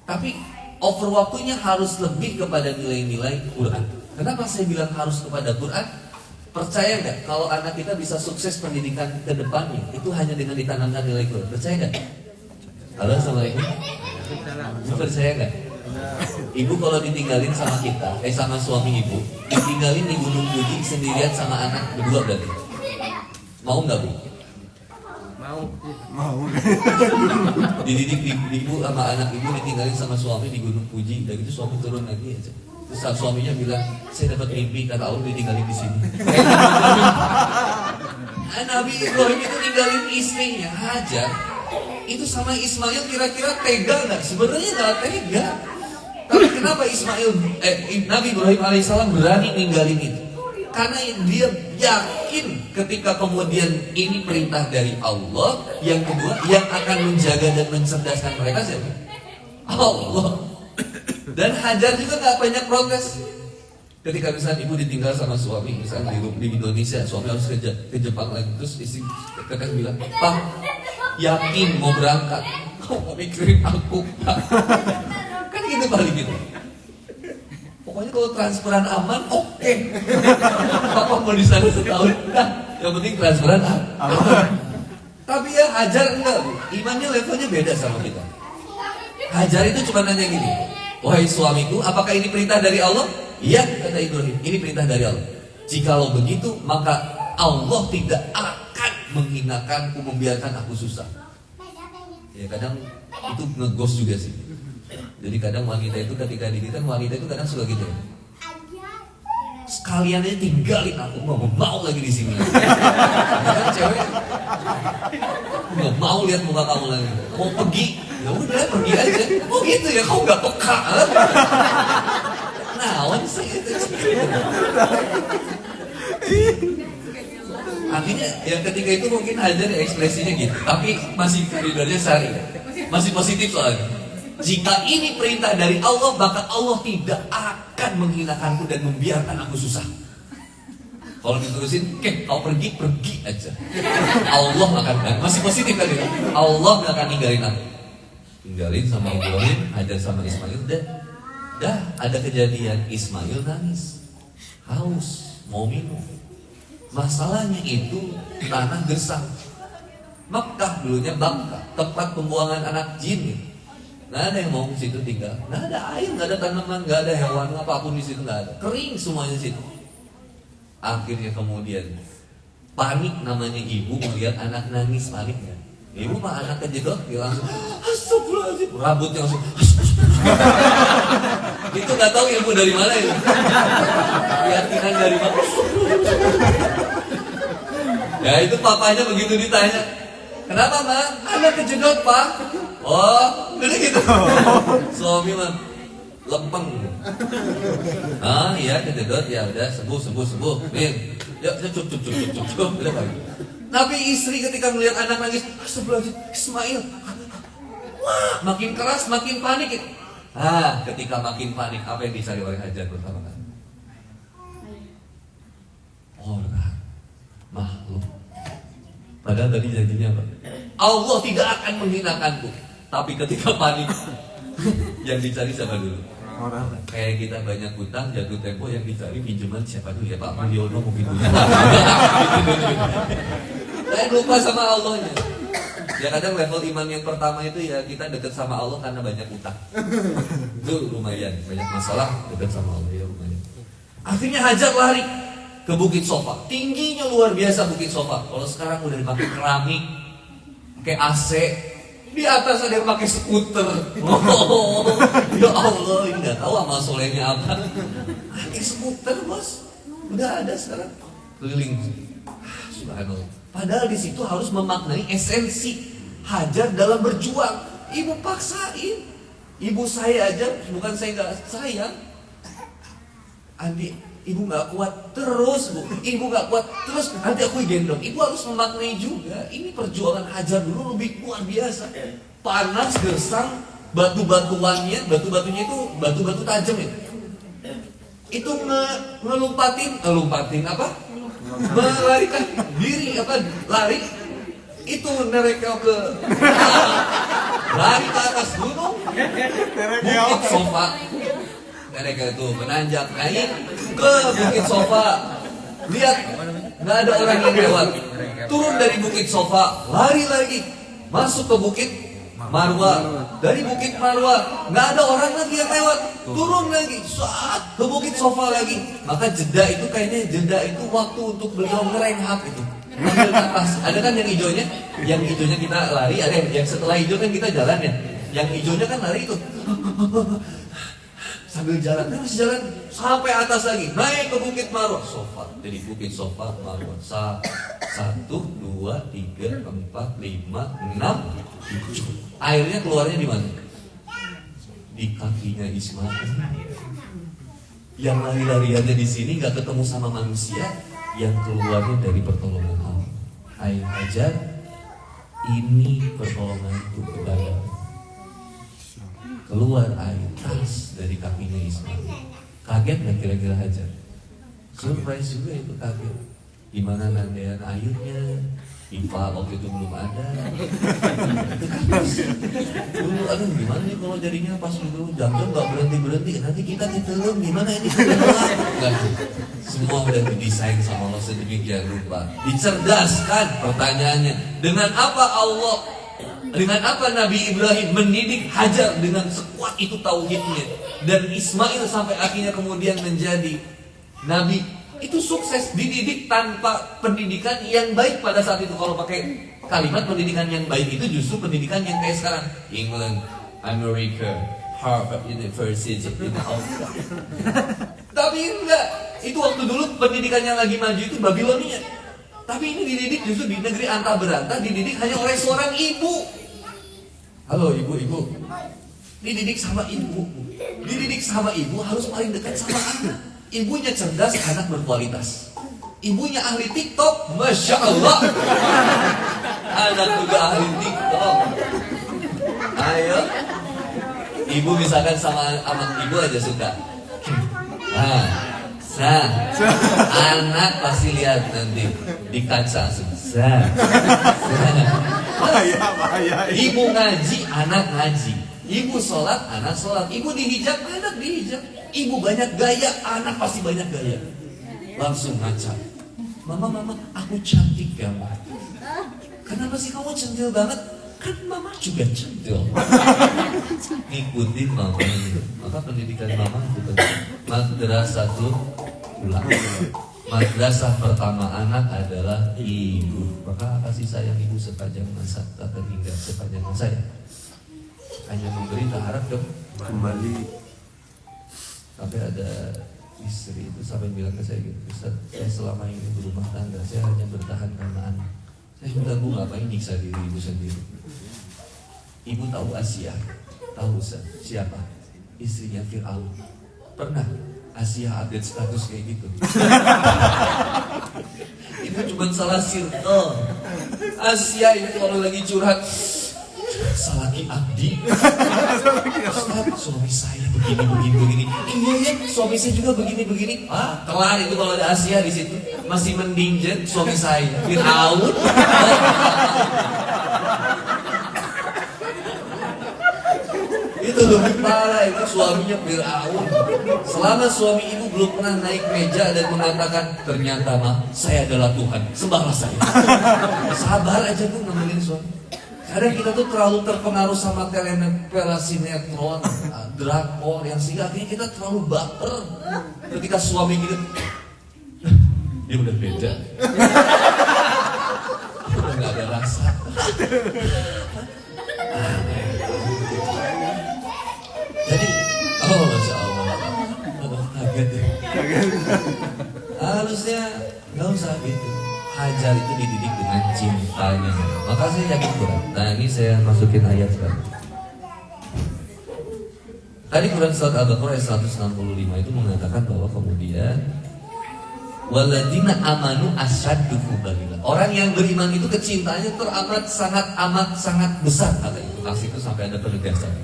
Tapi over waktunya harus lebih kepada nilai-nilai Quran. Kenapa saya bilang harus kepada Quran? Percaya nggak kalau anak kita bisa sukses pendidikan ke depannya itu hanya dengan ditanamkan nilai Quran? Percaya nggak? Halo, assalamualaikum. Ibu percaya nggak? Ibu kalau ditinggalin sama kita, sama suami ibu, ditinggalin di Gunung Fuji sendirian sama anak berdua berarti, mau nggak Bu? Mau. Dididik ibu sama anak ibu ditinggalin sama suami di Gunung Fuji, dan itu suami turun lagi aja. Terus saat suaminya bilang, saya dapat mimpi kata Allah ditinggalin di sini. Nabi Ibrahim itu ninggalin istrinya Hajar itu sama Ismail, kira-kira tega nggak? Sebenarnya nggak tega. Tapi kenapa Nabi Ibrahim alaihissalam berani ninggalin itu? Karena dia yakin ketika kemudian ini perintah dari Allah. Yang kedua, yang akan menjaga dan mencerdaskan mereka siapa? Allah. Dan Hajar juga gak banyak protes. Ketika misalnya ibu ditinggal sama suami, misalnya di Indonesia, suami harus ke Jepang lagi, terus istri kakak bilang, Pak, yakin mau berangkat? Kau gak mikirin aku, Pak. Kan gitu paling gitu. Pokoknya kalau transferan aman, oke. Papa mau di sana setahun, nah, yang penting transferan aman. Tapi ya Hajar enggak, imannya levelnya beda sama kita. Hajar itu cuma nanya gini, wahai suamiku, apakah ini perintah dari Allah? Iya, kata Ibrahim, ini perintah dari Allah. Jikalau begitu, maka Allah tidak akan menghinakanku, membiarkan aku susah. Ya kadang itu ngegos juga sih. Jadi kadang wanita itu ketika didikan, wanita itu kadang suka gitu ya. Sekalian aja tinggalin aku, mau lagi di sini. Kan cewek nggak mau lihat muka kamu lagi, mau pergi, ya udah pergi aja. Oh gitu ya, kau nggak peka. Nah, sih itu. Artinya ya ketika itu mungkin Hajar ekspresinya gitu, tapi masih koridornya syari, masih positif soalnya. Jika ini perintah dari Allah, maka Allah tidak akan menghinakanku dan membiarkan aku susah. Kalau diterusin, kau pergi aja. Allah akan, masih positif kan itu. Allah gak akan ninggalin aku. Tinggalin sama Ibrahim, Hajar sama Ismail, dah ada kejadian Ismail nangis, haus, mau minum. Masalahnya itu tanah gersang. Mekah dulunya Bangka, tempat pembuangan anak jin gitu. Nggak ada yang mau ke situ tinggal, nggak ada air, nggak ada tanaman, nggak ada hewan apapun di situ, nggak ada, kering semuanya di situ. Akhirnya kemudian panik namanya ibu melihat anak nangis, panik kan? Ibu mah anak kejedot, dia langsung astagfirullahaladzim, rambutnya langsung itu nggak tahu ilmu dari mana itu, keyakinan dari mana. Ya itu papanya begitu ditanya, kenapa Mak? Anak kejedot Pak. Oh, udah gitu. Suami mah lempeng. Ah iya kejedot, ya udah sembuh. Nih, ya cukup. Udah pagi. Tapi istri ketika melihat anak nangis, astagfirullahaladzim, Ismail. Wah, makin keras, makin panik. Ketika makin panik, apa yang dicari oleh Hajar pertama kali? Orang, mah Padahal tadi janjinya apa? Allah tidak akan menghinakanku. Tapi ketika panik, yang dicari siapa dulu? Orang. Kayak kita banyak hutang, jatuh tempo, yang dicari pinjaman siapa dulu ya? Pak Mulyono mungkin punya. Saya lupa sama Allahnya. Ya kadang level iman yang pertama itu ya kita dekat sama Allah karena banyak utang. Itu lumayan, banyak masalah dekat sama Allah ya lumayan. Akhirnya Hajar lari ke Bukit Sofa. Tingginya luar biasa Bukit Sofa. Kalau sekarang udah dipakai keramik, pakai AC. Di atas ada yang pakai skuter. Oh, ya Allah, ini nggak tahu amal solehnya apa. Pakai skuter bos, udah ada sekarang keliling. Subhanallah. Padahal di situ harus memaknai esensi Hajar dalam berjuang. Ibu paksain. Ibu saya aja, bukan saya nggak sayang. Andi, ibu nggak kuat terus, Bu. Ibu nggak kuat terus, nanti aku gendong. Ibu harus memaknai juga. Ini perjuangan Hajar dulu lebih luar biasa. Panas, gersang, batu-batuannya, batu-batunya itu batu-batu tajam ya. Itu ngelumpatin apa? Melarikan diri apa? Lari. Itu mereka ke lari ke atas gunung, Bukit Sofa. Mereka itu menanjak naik ke Bukit Sofa. Lihat, nggak ada orang yang lewat. Turun dari Bukit Sofa, lari lagi, masuk ke Bukit Marwa. Dari Bukit Marwa, nggak ada orang lagi yang lewat. Turun lagi, saat ke Bukit Sofa lagi. Maka jeda itu kayaknya jeda itu waktu untuk beliau ngerenghap itu. Ambil nafas. Ada kan yang hijaunya? Yang hijaunya kita lari, ada yang setelah hijau kan kita jalan ya. Yang hijaunya kan lari itu. Sambil jalan, terus jalan sampai atas lagi, naik ke Bukit Marwa. Sofa, jadi Bukit Sofa, Marwa. 1, 2, 3, 4, 5, 6, 7. Airnya keluarnya di mana? Di kakinya Ismail. Yang lari-lariannya di sini nggak ketemu sama manusia, yang keluarnya dari pertolongan Allah. Hai Hajar, ini pertolonganku kepadamu. Keluar air tas dari kakinya Ismail. Kaget nggak kira-kira Hajar? Surprise juga itu, kaget. Gimana nandean airnya? IPA waktu itu belum ada. Dulu aduh gimana nih kalau jadinya pas dulu jam-jam nggak berhenti nanti kita ditelung gimana ini? Enggak. Semua udah didesain sama Allah sedemikian rupa. Dicerdaskan pertanyaannya. Dengan apa Nabi Ibrahim mendidik Hajar dengan sekuat itu tauhidnya, dan Ismail sampai akhirnya kemudian menjadi nabi. Itu sukses, dididik tanpa pendidikan yang baik pada saat itu. Kalau pakai kalimat pendidikan yang baik itu justru pendidikan yang kayak sekarang, England, Amerika, Harvard University, tapi enggak. Itu waktu dulu pendidikan yang lagi maju itu Babilonia. Tapi ini dididik justru di negeri antah berantah, dididik hanya oleh seorang ibu. Halo ibu-ibu, dididik sama ibu. Dididik sama ibu harus paling dekat sama anak. Ibunya cerdas, anak berkualitas. Ibunya ahli TikTok, Masya Allah. Anak juga ahli TikTok. Ayo, ibu misalkan sama ibu aja suka. Anak pasti lihat nanti di kaca. Bahaya. Ibu ngaji, anak ngaji. Ibu sholat, anak sholat. Ibu dihijab, anak dihijab. Ibu banyak gaya, anak pasti banyak gaya. Langsung ngaca. Mama, aku cantik ya, Ma. Kenapa sih kamu centil banget? Kan mama juga centil. Ngikutin mama. Maka pendidikan mama itu penting. Madrasah madrasah pertama anak adalah ibu. Maka kasih sayang ibu sepanjang masa, tak terhingga sepanjang masa ya. Hanya memberi, tak harap dong Kembali. Sampai ada istri itu sampai bilang ke saya gitu, Ustaz, saya selama ini berumah tangga, saya hanya bertahan karena anak. Saya bilang, Bu, ngapain nyiksa diri ibu sendiri? Ibu tahu Asia? Tahu Ustaz, siapa? Istrinya Fir'aun. Pernah Asia update status kayak gitu? Itu cuma salah circle. Asia itu kalau lagi curhat salaki abdi. Ustaz, suami saya begini. Iya ya, suami saya juga begini. Ah, kelar itu kalau ada Asia di situ. Masih mending jen suami saya. Fir'aun. Itu lebih parah, itu suaminya Fir'aun. Selama suami ibu belum pernah naik meja dan mengatakan, ternyata mah saya adalah Tuhan, sembahlah saya. Sabar aja bu nemenin suami. Kadang kita tuh terlalu terpengaruh sama telenovela, sinetron, drakor yang sehingga akhirnya kita terlalu baper. Ketika suami kita, dia udah beda, udah nggak ada rasa. Jadi, oh masya Allah, kaget ya. Harusnya nggak usah gitu. Hajar itu dididik dengan cintanya. Maka saya yakin Quran. Nah ini saya masukin ayat sekarang. Tadi Quran surat Al-Baqarah ayat 165 itu mengatakan bahwa kemudian waladina amanu asyaddu hubbalillah. Orang yang beriman itu kecintaannya teramat sangat besar, kata itu. Maksud itu sampai ada penegasan.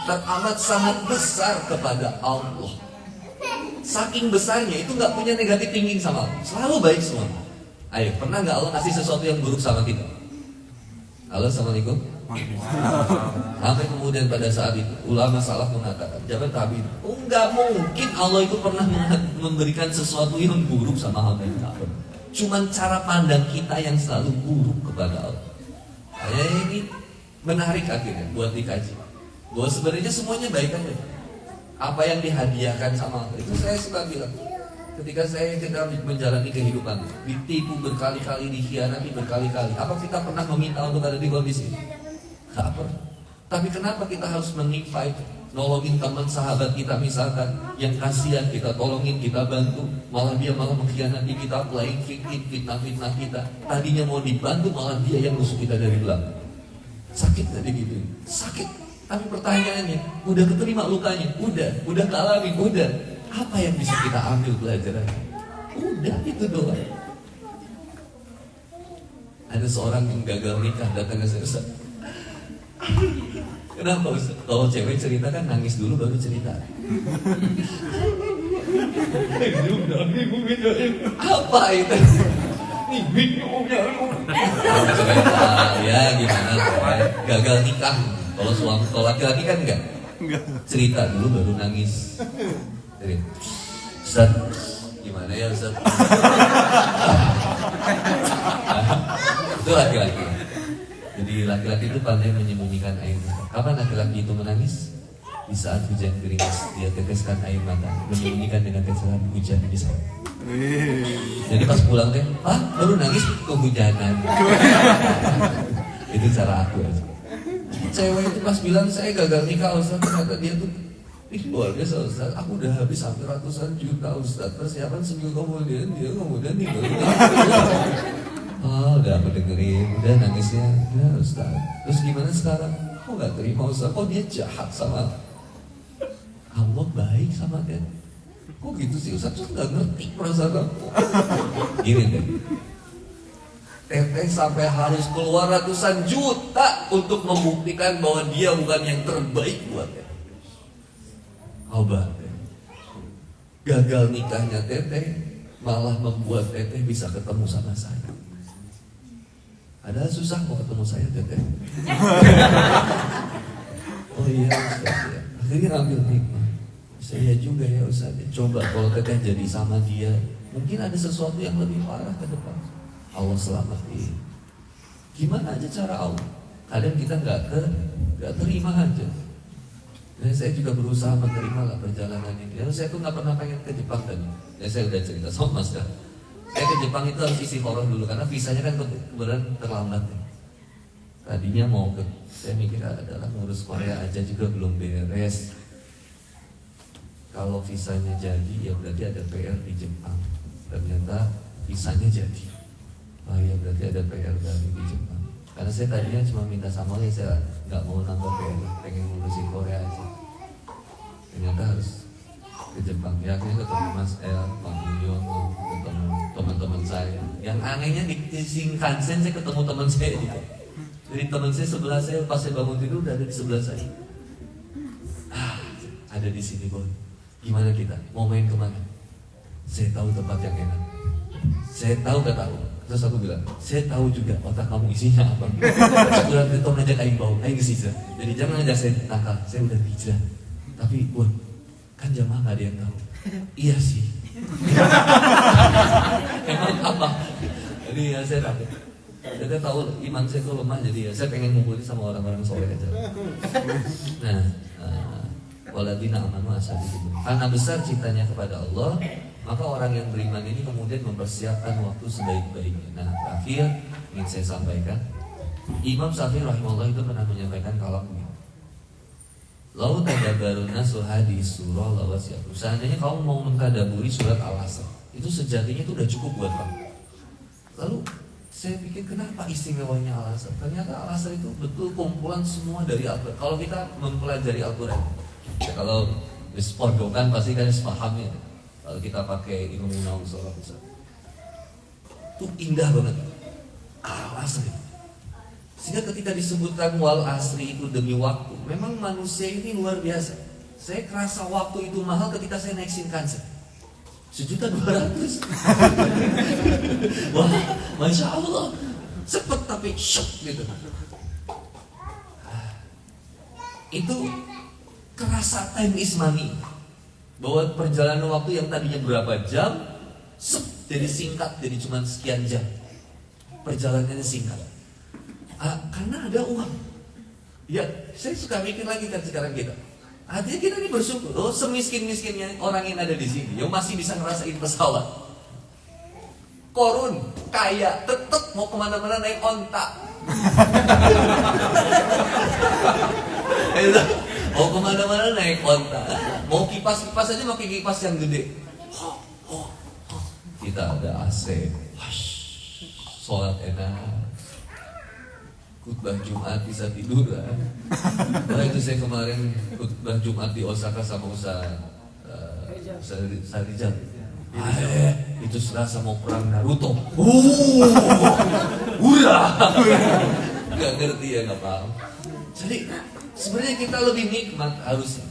Teramat sangat besar kepada Allah. Saking besarnya itu nggak punya negatif thinking sama Allah. Selalu baik semua. Ayo, pernah nggak Allah kasih sesuatu yang buruk sama kita? Halo, assalamualaikum. Sampai kemudian pada saat itu ulama salaf mengatakan, jangan tabiin. Oh, nggak mungkin Allah itu pernah memberikan sesuatu yang buruk sama hamba yang tak pernah. Cuman cara pandang kita yang selalu buruk kepada Allah. Ini menarik akhirnya buat dikaji. Bahwa sebenarnya semuanya baik aja. Apa yang dihadiahkan sama Allah itu saya suka bilang. Ketika saya sedang menjalani kehidupan, ditipu berkali-kali, dikhianati berkali-kali, apa kita pernah meminta untuk ada di kondisi ini? Gak pernah. Tapi kenapa kita harus mengipai, nolongin teman sahabat kita misalkan, yang kasihan kita tolongin, kita bantu, malah dia malah mengkhianati kita, playing victim, fitnah-fitnah kita. Tadinya mau dibantu, malah dia yang musuh kita dari belakang. Sakit gak gitu? Sakit. Tapi pertanyaannya, udah keterima lukanya? Udah kealami? Udah. Apa yang bisa kita ambil pelajaran? Udah, itu doang. Ada seorang yang gagal nikah datang ke saya, Ustaz. Kenapa Ustaz? Kalau cewek cerita kan nangis dulu baru cerita. Apa itu? Ya gimana? Gagal nikah. Kalau laki-laki kan enggak. Cerita dulu baru nangis. Ustaz, gimana ya Ustaz? Itu laki-laki. Jadi laki-laki itu pandai menyembunyikan air mata. Kapan laki-laki itu menangis? Di saat hujan gerimis, dia teteskan air mata, menyembunyikan dengan tetesan hujan di sana. Jadi pas pulang teh, baru nangis kehujanan. Itu cara aku aja. Cewek itu pas bilang saya gagal nikah Ustaz, ternyata dia tuh luar biasa Ustaz, aku udah habis hampir ratusan juta Ustaz. Persiapan seminggu kemudian dia kemudian tinggal. Udah aku dengerin, udah nangisnya, ya Ustaz. Terus gimana sekarang? Aku gak terima Ustaz, kok dia jahat sama Allah, baik sama dia. Kok gitu sih Ustaz, tuh gak ngerti perasaan aku. Gini deh, Teteh sampai harus keluar ratusan juta untuk membuktikan bahwa dia bukan yang terbaik buat dia. Obat. Gagal nikahnya Teteh malah membuat Teteh bisa ketemu sama saya. Ada susah mau ketemu saya Teteh. Oh iya Ustaz ya. Akhirnya ambil hikmah. Saya juga ya Ustaz. Coba kalau Teteh jadi sama dia, mungkin ada sesuatu yang lebih parah ke depan. Allah selamatin. Gimana aja cara Allah? Kadang kita nggak terima aja. Dan saya juga berusaha menerima lah perjalanan ini. Lalu saya tuh nggak pernah pengen ke Jepang tadi. Ya saya udah cerita sama Mas dah. Saya ke Jepang itu harus isi horor dulu karena visanya kan kebetulan terlambat. Ya. Tadinya mau ke, saya mikir adalah ngurus Korea aja juga belum beres. Kalau visanya jadi ya berarti ada PR di Jepang. Ternyata visanya jadi. Oh ya berarti ada PR baru di Jepang. Karena saya tadinya cuma minta sama Allah, saya nggak mau nambah PR, pengen ngurusin Korea aja. Ternyata harus ke Jepang. Ya akhirnya ketemu Mas El, Pak Mulyono, ketemu teman-teman saya. Yang anehnya di Shinkansen saya ketemu teman saya juga. Jadi teman saya sebelah saya pas saya bangun tidur udah ada di sebelah saya. Ada di sini Boy. Gimana kita? Mau main kemana? Saya tahu tempat yang enak. Saya tahu gak tahu. Terus aku bilang, saya tahu juga otak kamu isinya apa. Sebulan itu ngajak aing bau, aing hijrah. Jadi jangan ngajak saya nakal. Saya udah hijrah. Tapi Boy, kan jamaah gak ada yang tahu. Iya sih. Emang apa? Jadi ya saya takut. Saya tahu iman saya itu lemah, jadi ya saya pengen ngumpulin sama orang-orang soleh aja. Nah, waladina amanu asabikum. Karena besar cintanya kepada Allah, maka orang yang beriman ini kemudian mempersiapkan waktu sebaik-baiknya. Nah, terakhir ingin saya sampaikan, Imam Syafi'i rahimahullah itu pernah menyampaikan kalam begini. Lau tadabbaruna suhadi surah lawasiyatu. Seandainya kamu mau mentadaburi surat Al-Asr, itu sejatinya itu udah cukup buat kamu. Lalu saya pikir kenapa istimewanya Al-Asr? Ternyata Al-Asr itu betul kumpulan semua dari Al-Quran. Kalau kita mempelajari Al-Quran, ya kalau di spordokan pasti kan paham ya. Kalau kita pakai ilmu nahu sholat itu indah banget Al-Asr. Sehingga ketika disebutkan wal asri itu demi waktu, memang manusia ini luar biasa. Saya kerasa waktu itu mahal ketika saya naik Shinkansen 1.200.000. Wah, Masya Allah, cepet tapi syok gitu. Itu kerasa time is money. Bahwa perjalanan waktu yang tadinya berapa jam, jadi singkat, jadi cuma sekian jam. Perjalanannya singkat. Karena ada uang. Ya, saya suka mikir lagi kan sekarang kita. Artinya kita ini bersyukur. Oh, semiskin-miskinnya orang yang ada di sini, yang masih bisa ngerasain pesawat. Korun, kaya, tetap mau kemana-mana naik onta. Mau kemana-mana naik onta. Mau kipas-kipas aja pakai kipas yang gede. Kita ada AC, sholat enak. Khutbah Jumat bisa tiduran. Nah itu saya kemarin khutbah Jumat di Osaka sama Ustaz Sarijal. Itu serasa mau perang Naruto. Udah. Gak ngerti ya, gak paham. Jadi sebenarnya kita lebih nikmat harusnya.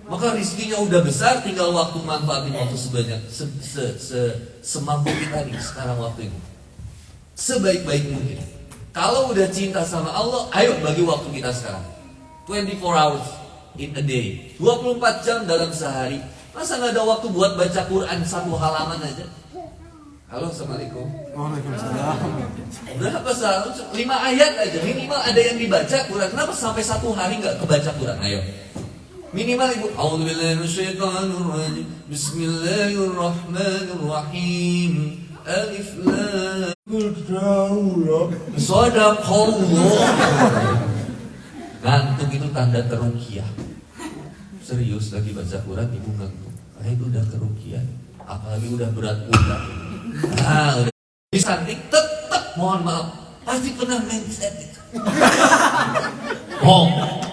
Maka rizkinya udah besar, tinggal waktu manfaatin waktu sebanyak semampu kita nih sekarang waktu ini. Sebaik-baik mungkin. Kalau udah cinta sama Allah, ayo bagi waktu kita sekarang. 24 hours in a day, 24 jam dalam sehari. Masa gak ada waktu buat baca Quran 1 halaman aja? Halo, Assalamualaikum. Waalaikumsalam. Berapa sehari? 5 ayat aja, minimal ada yang dibaca Quran. Kenapa sampai 1 hari gak kebaca Quran? Ayo. Minimal ibu. A'udzubillahi minasyaitonirrajim. Bismillahirrahmanirrahim. Alif lam. Shadaqallah. Ngantuk itu tanda terukiah. Serius lagi baca Quran ibu ngantuk. Karena itu udah kerukiah. Apalagi udah berat udah. Udah disantik tetap mohon maaf. Pasti pernah mindset itu.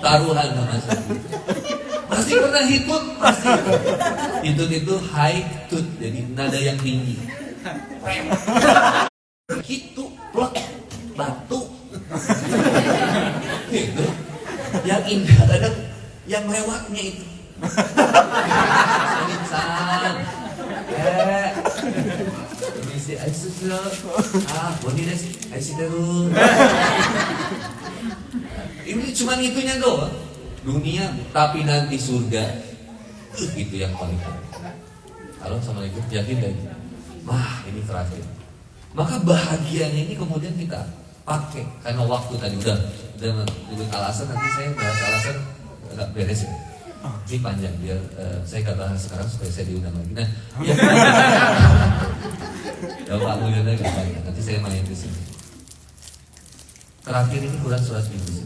Taruhan sama saya. Pasti pernah hitut, pasti. Hitut itu high tut, jadi nada yang tinggi. Gitu, plek, batu. Gitu. Yang indah kadang yang lewatnya itu. Insan. Misi aisyah. Boni des, aisyah dulu. Ini cuma itunya doang. Dunia, tapi nanti surga. Itu yang paling penting. Halo, Assalamualaikum. Yakin gak? Wah, ini terakhir. Maka bahagianya ini kemudian kita pakai karena waktu tadi udah alasan, nanti saya bahas alasan nggak beres ya. Ini panjang biar saya nggak bahas sekarang supaya saya diundang lagi. Nah, ya Pak Mulyono nggak banyak. Nanti saya main di sini. Terakhir ini Quran surat Yunus.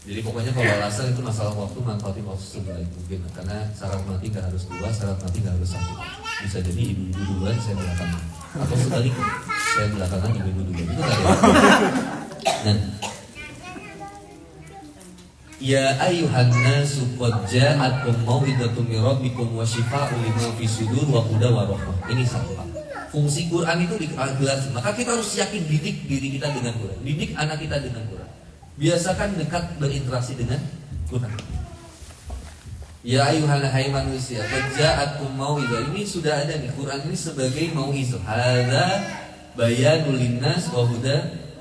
Jadi pokoknya kalau alasan itu masalah waktu, manfaatin waktu sebaik mungkin. Karena syarat mati nggak harus 2, syarat mati nggak harus 1. Bisa jadi ibu-ibu duluan, saya belakangan. Atau sebaliknya, saya belakangan ibu-ibu duluan. Itu kan ya. Nah, ya ayuhan nasu qad ja'atkum mau'izatun min rabbikum wa shifaa'un lima fi sudur wa hudan wa rahmah. Ini satu. Fungsi Quran itu jelas. Maka kita harus yakin didik diri kita dengan Quran, didik anak kita dengan Quran. Biasakan dekat berinteraksi dengan Quran. Ya ayuhal hai manusia, qad ja'atkum mau'izah. Ini sudah ada nih, Quran ini sebagai mau'izah. Hadza bayanul linnas wa huda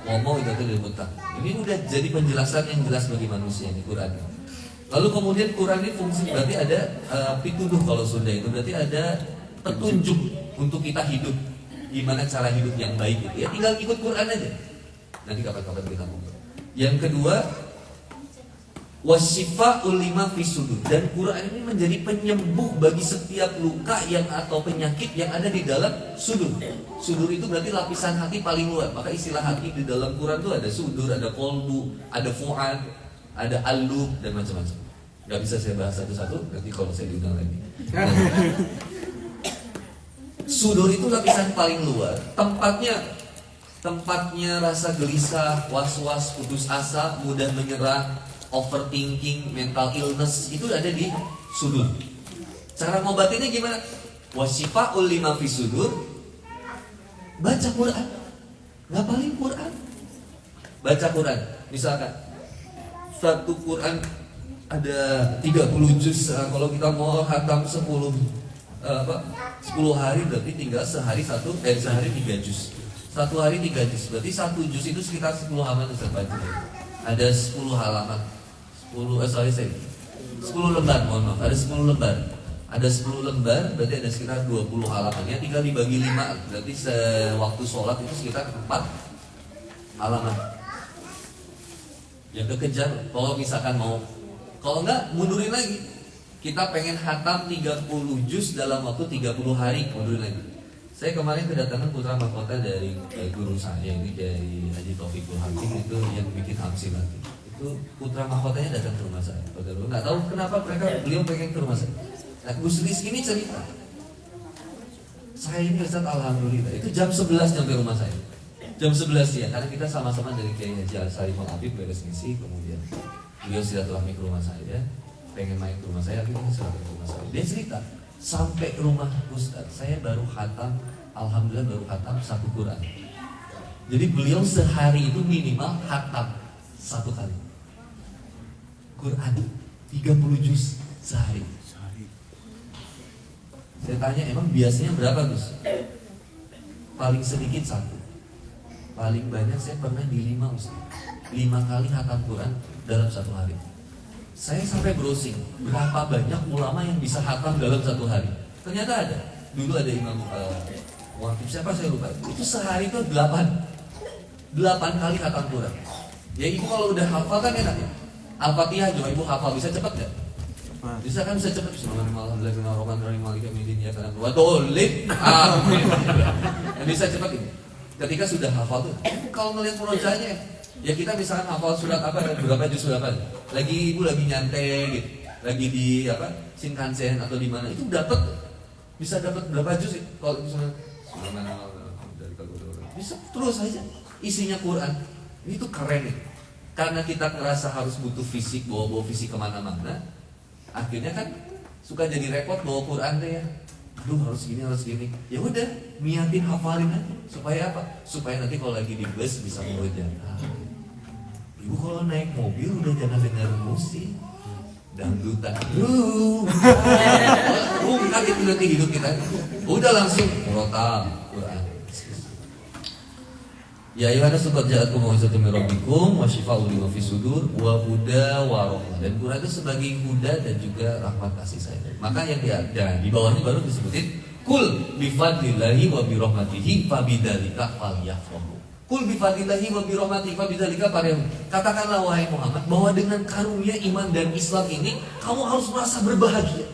wa mau'izatul lil muttaqin. Ini udah jadi penjelasan yang jelas bagi manusia ini Quran. Lalu kemudian Quran ini fungsi berarti ada pituduh, kalau sudah itu berarti ada petunjuk untuk kita hidup. Gimana cara hidup yang baik gitu. Ya tinggal ikut Quran aja. Nanti kapan-kapan kita ngobrol. Yang kedua, wasyifa'ul lima fi sudur. Dan Quran ini menjadi penyembuh bagi setiap luka yang atau penyakit yang ada di dalam sudur. Sudur itu berarti lapisan hati paling luar. Maka istilah hati di dalam Quran itu ada sudur, ada kolbu, ada fu'ad, ada alub dan macam-macam. Gak bisa saya bahas satu-satu, nanti kalau saya diundang lagi. Sudur itu lapisan paling luar. Tempatnya rasa gelisah, was-was, putus asa, mudah menyerah, overthinking, mental illness itu ada di sudur. Cara ngobatinnya gimana? Wasyifa'ul lima fi sudur. Baca Quran. Ngapalin Quran. Baca Quran. Misalkan satu Quran ada 30 juz. Kalau kita mau hatam 10 hari berarti tinggal sehari 3 juz. Satu hari 3 juz. Berarti satu juz itu sekitar 10 halaman Ustaz baca. Ada 10 halaman. 10 lembar, mohon maaf. Ada 10 lembar. Ada 10 lembar berarti ada sekitar 20 halaman. Ya tinggal dibagi 5. Berarti sewaktu sholat itu sekitar 4 halaman. Yang kekejar kalau misalkan mau. Kalau enggak mundurin lagi. Kita pengen hatam 30 juz dalam waktu 30 hari, mundurin lagi. Saya kemarin kedatangan putra mahkota dari guru saya ini, dari Haji Taufikul Hakim, itu yang bikin hamsi lagi. Itu putra mahkotanya datang ke rumah saya. Padahal nggak tahu kenapa beliau pengen ke rumah saya. Nah, Gus Rizky ini cerita, saya ini Ustaz alhamdulillah itu jam 11 nyampe rumah saya. Jam 11 ya, karena kita sama-sama dari Kiai Haji Al-Salimul Habib beres misi, kemudian beliau silaturahmi ke rumah saya, pengen main ke rumah saya, akhirnya silaturahmi ke rumah saya. Dia cerita, sampai rumah Ustaz, saya baru khatam, alhamdulillah baru khatam 1 Quran. Jadi beliau sehari itu minimal khatam 1 kali Quran, 30 juz sehari. Saya tanya, emang biasanya berapa Gus? Paling sedikit 1, paling banyak saya pernah di 5 Ustaz. 5 kali khatam Quran dalam 1 hari. Saya sampai browsing berapa banyak ulama yang bisa khatam dalam 1 hari. Ternyata ada. Dulu ada Imam Waqif, siapa saya lupa. Itu sehari itu 8 kali khatam Quran. Ya ibu kalau udah hafal kan enak ya. Al-Fatihah juga ibu hafal, bisa cepat gak? Bisa kan, bisa cepat. Bismillahirrahmanirrahim. Bisa cepat ini. Ketika sudah hafal tuh, kalau ngelihat murojaahnya, ya kita misalkan hafal surat apa, berapa juz surat apa, ibu lagi nyantai gitu, lagi di Shinkansen atau di mana, itu bisa dapat berapa juz kalau misalnya bisa terus aja isinya Quran. Ini tuh keren nih, karena kita ngerasa harus butuh fisik, bawa fisik kemana-mana, akhirnya kan suka jadi repot bawa Quran deh ya. Aduh harus gini. Ya udah, niatin hafalin aja. Supaya apa? Supaya nanti kalau lagi di bus bisa murojaah. Ibu kalau naik mobil udah jangan dengar musik, dangdutan. Kaget nanti hidup kita. Udah langsung murotal Quran. Ya ayyuhana qad ja'atkum mau'izatun min rabbikum wa syifaa'un lima fi sudur wa huda wa rahmah. Dan Quran itu sebagai huda dan juga rahmat kasih sayang. Maka yang di bawahnya baru disebutin kul bi fadlillahi wa bi rahmatihi fabidzalika falyafrahu. Kul bi fadlillahi wa bi rahmatihi fabidzalika falyafrahu. Katakanlah wahai Muhammad bahwa dengan karunia iman dan Islam ini kamu harus merasa berbahagia.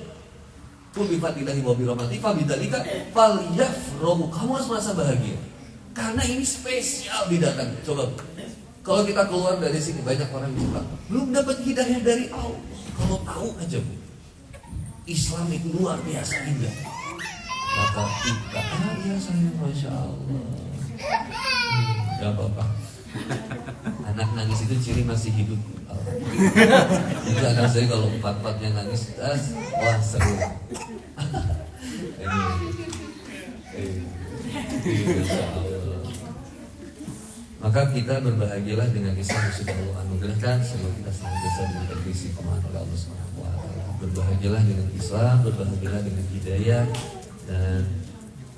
Kul bi fadlillahi wa bi rahmatihi fabidzalika falyafrahu. Kamu harus merasa bahagia. Karena ini spesial didatang. Coba, kalau kita keluar dari sini banyak orang bilang belum dapat hidayah dari Allah. Kalau tahu aja Bu, Islam itu luar biasa indah. Maka kita, ya saya masya Allah. Gak apa-apa. Anak nangis itu ciri masih hidup. Itu anak saya kalau 4-4-nya nangis, wah seru. Masya Allah. Maka kita berbahagialah dengan Islam yang sudah Allah anugerahkan sebelum kita senantiasa diberi istiqomah oleh Allah Subhanahu wa taala. Berbahagialah dengan Islam, berbahagialah dengan hidayah, dan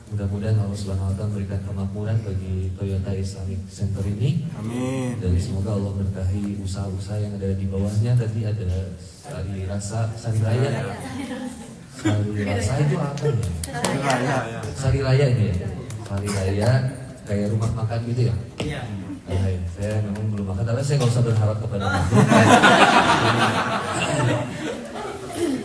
mudah-mudahan Allah Subhanahu wa taala memberikan kemakmuran bagi Toyota Islamic Center ini. Amin. Dan semoga Allah berkahi usaha-usaha yang ada di bawahnya. Tadi ada sari rasa, sari raya. Sari rasa itu apa ya? Raya ya. Sari raya ini ya. Sari raya kayak rumah makan gitu ya? Iya. Ya, saya memang belum makan, tapi saya nggak usah berharap kepada makhluk.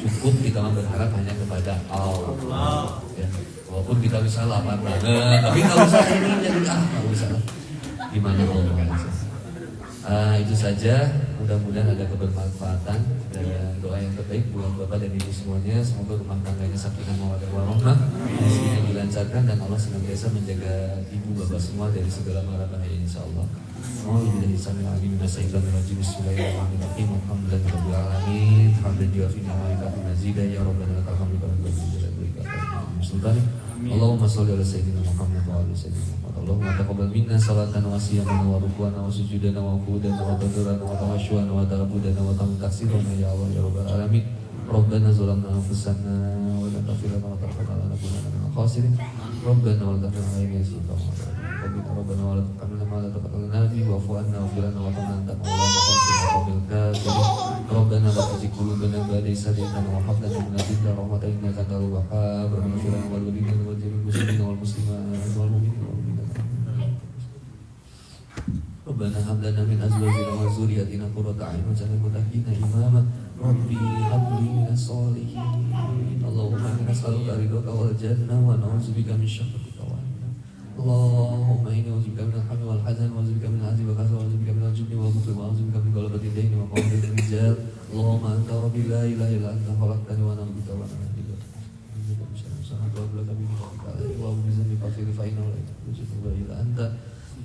Cukup kita berharap hanya kepada Allah. Ya. Walaupun kita bisa lapar banget, tapi kalau usah ini jadi nggak usah. Gimana Allah? Itu saja. Mudah-mudahan ada kebermanfaatan dan doa yang terbaik buat Bapak dan Ibu semuanya. Semoga rumah tangganya sakinah mawaddah warahmah, rezekinya dilancarkan, dan Allah senantiasa menjaga Ibu Bapak semua dari segala mara bahaya insyaallah. Alhamdulillah sambil minasyaitonirrajim. Bismillahirrahmanirrahim. Alhamdulillahirabbil alamin. Hamdan yu'afina wa yukafi mazida ya rabbana lakal hamdu wa lakal hamdu. Allahumma sholli ala sayyidina Muhammad wa ala sayyidina Muhammad. Allahumma taqabbal minna salatan wa siyamana wa ruku'ana wa sujudana wa qudana wa tadurana wa tawashuana wa ta'abudana wa taksirana ya Allah ya rabbal alamin. Rabbana zalamna anfusana wa la taghfir lana wa tarhamna lanakunanna minal khasirin. Rabbana wa la tahmil alaina isran Rabbana wa la tuhammilna ma la taqata lana bihi wa'fu 'anna waghfir lana wa tarhamna anta maulana fansurna 'alal kafirin. Rabbana la tuzigh qulubana ba'da idh hadaytana wa hab lana min ladunka rahmatan innaka antal wahhab. Rabbana ighfir lana wal walidayna wal jami'il muslimina wal muslimat wal mu'minina wal mu'minat. Rabbana hab lana min azwajina wa dzurriyyatina qurrata a'yun waj'alna lil muttaqina imama. Rabbi hab li minas sholihin. Allahumma inna nas'aluka ridhaka wal jannah wa na'udzubika min syakhatika wan nar. Allahumma inni a'udzubika minal hammi wal hazan wa a'udzubika min al-'ajzi wa kasal wa a'udzubika minal jubni wal bukhli wa a'udzubika min ghalabati ad-daini wa qahri ar-rijal. Allahumma anta rabbi la ilaha illa anta khalaqtani wa ana 'abduka wa ana 'abduka.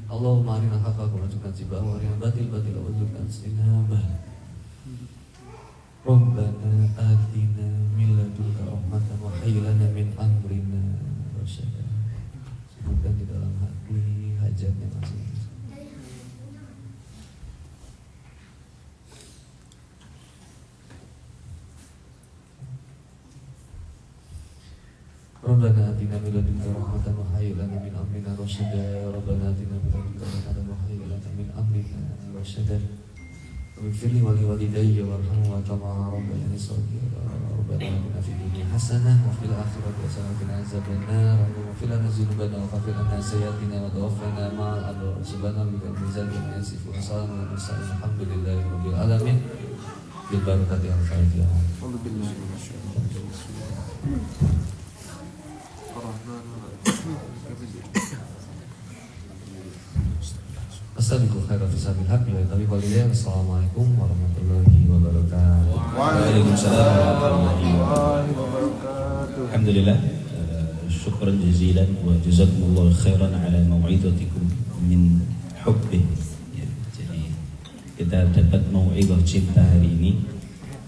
Allahumma arina al-haqqa warzuqna ittiba'ahu wa arina al-batila warzuqna ijtinabah. Rabbana atina min ladunka rahmatan wa hayyi lana min amrina rasyada. Semoga di dalam hati hajatnya masing-masing. Rabbana atina min ladunka rahmatan wa hayyi lana min amrina rasyada. Rabbana atina min ladunka rahmatan wa hayyi lana min amrina rasyada. Waghfir li wa liwalidayya warhamhuma kama rabbayani shaghira. Rabbana atina fid dunya hasanah wa fil akhirati hasanah wa qina adzabannar. Waghfir lana dzunubana wa ghfir lana sayyi'atina wa tawaffana ma'al abrar. Subhana rabbika rabbil izzati amma yasifun wa salamun alal mursalin walhamdulillahi rabbil alamin. Bil barakati al-Fatihah. Alhamdulillah. Astaghfirullahaladzim khairan fisabil haqq wa tabi qalilin. Assalamualaikum warahmatullahi wabarakatuh. Waalaikumsalam warahmatullahi wabarakatuh. Alhamdulillah, syukran jazilan wa jazakumullahu khairan ala mau'izatikum min hubbih. Ya, jadi kita dapat mau'izah cinta hari ini,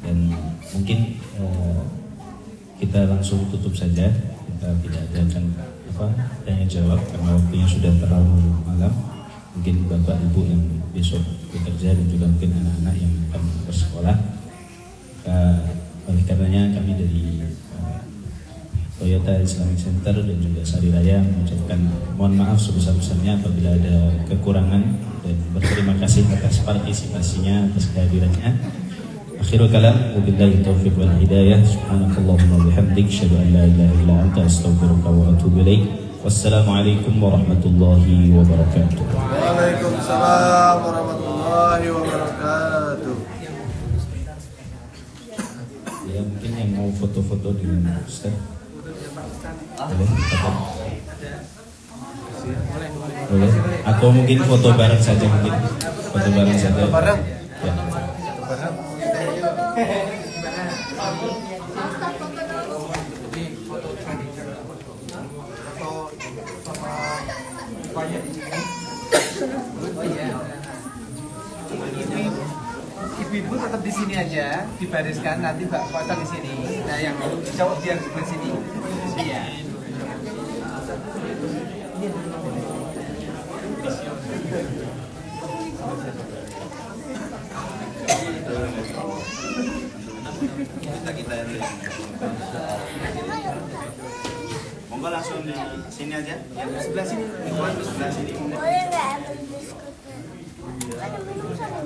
dan mungkin kita langsung tutup saja. Kita tidak ada tanya jawab karena waktunya sudah terlalu malam. Mungkin bapak ibu yang besok bekerja dan juga mungkin anak-anak yang akan bersekolah. Oleh karenanya kami dari Toyota Islamic Center dan juga Sari Raya mengucapkan mohon maaf sebesar-besarnya apabila ada kekurangan, dan berterima kasih atas partisipasinya, atas kehadirannya. Akhirul kalam, wabillahi taufiq wal hidayah. Subhanakallahumma bihamdik, asyhadu an la ilaha illa anta, astaghfiruka wa atubu ilaik. Wassalamualaikum warahmatullahi wabarakatuh. Waalaikumsalam warahmatullahi wabarakatuh. Ya, mungkin yang mau foto-foto di Ustaz. Boleh? Boleh? Atau mungkin foto bareng saja mungkin. Foto bareng saja. Bareng. Ya. Ibu-ibu tetap di sini aja, dibariskan, nanti Mbak foto di sini. Nah, yang cowok biar di sini. Iya. Kita yang lihat. Monggo langsung di sini aja. Yang sebelah sini. Ikhwan di sebelah sini. Boleh nggak ambil biskuitnya? Ada minum sana.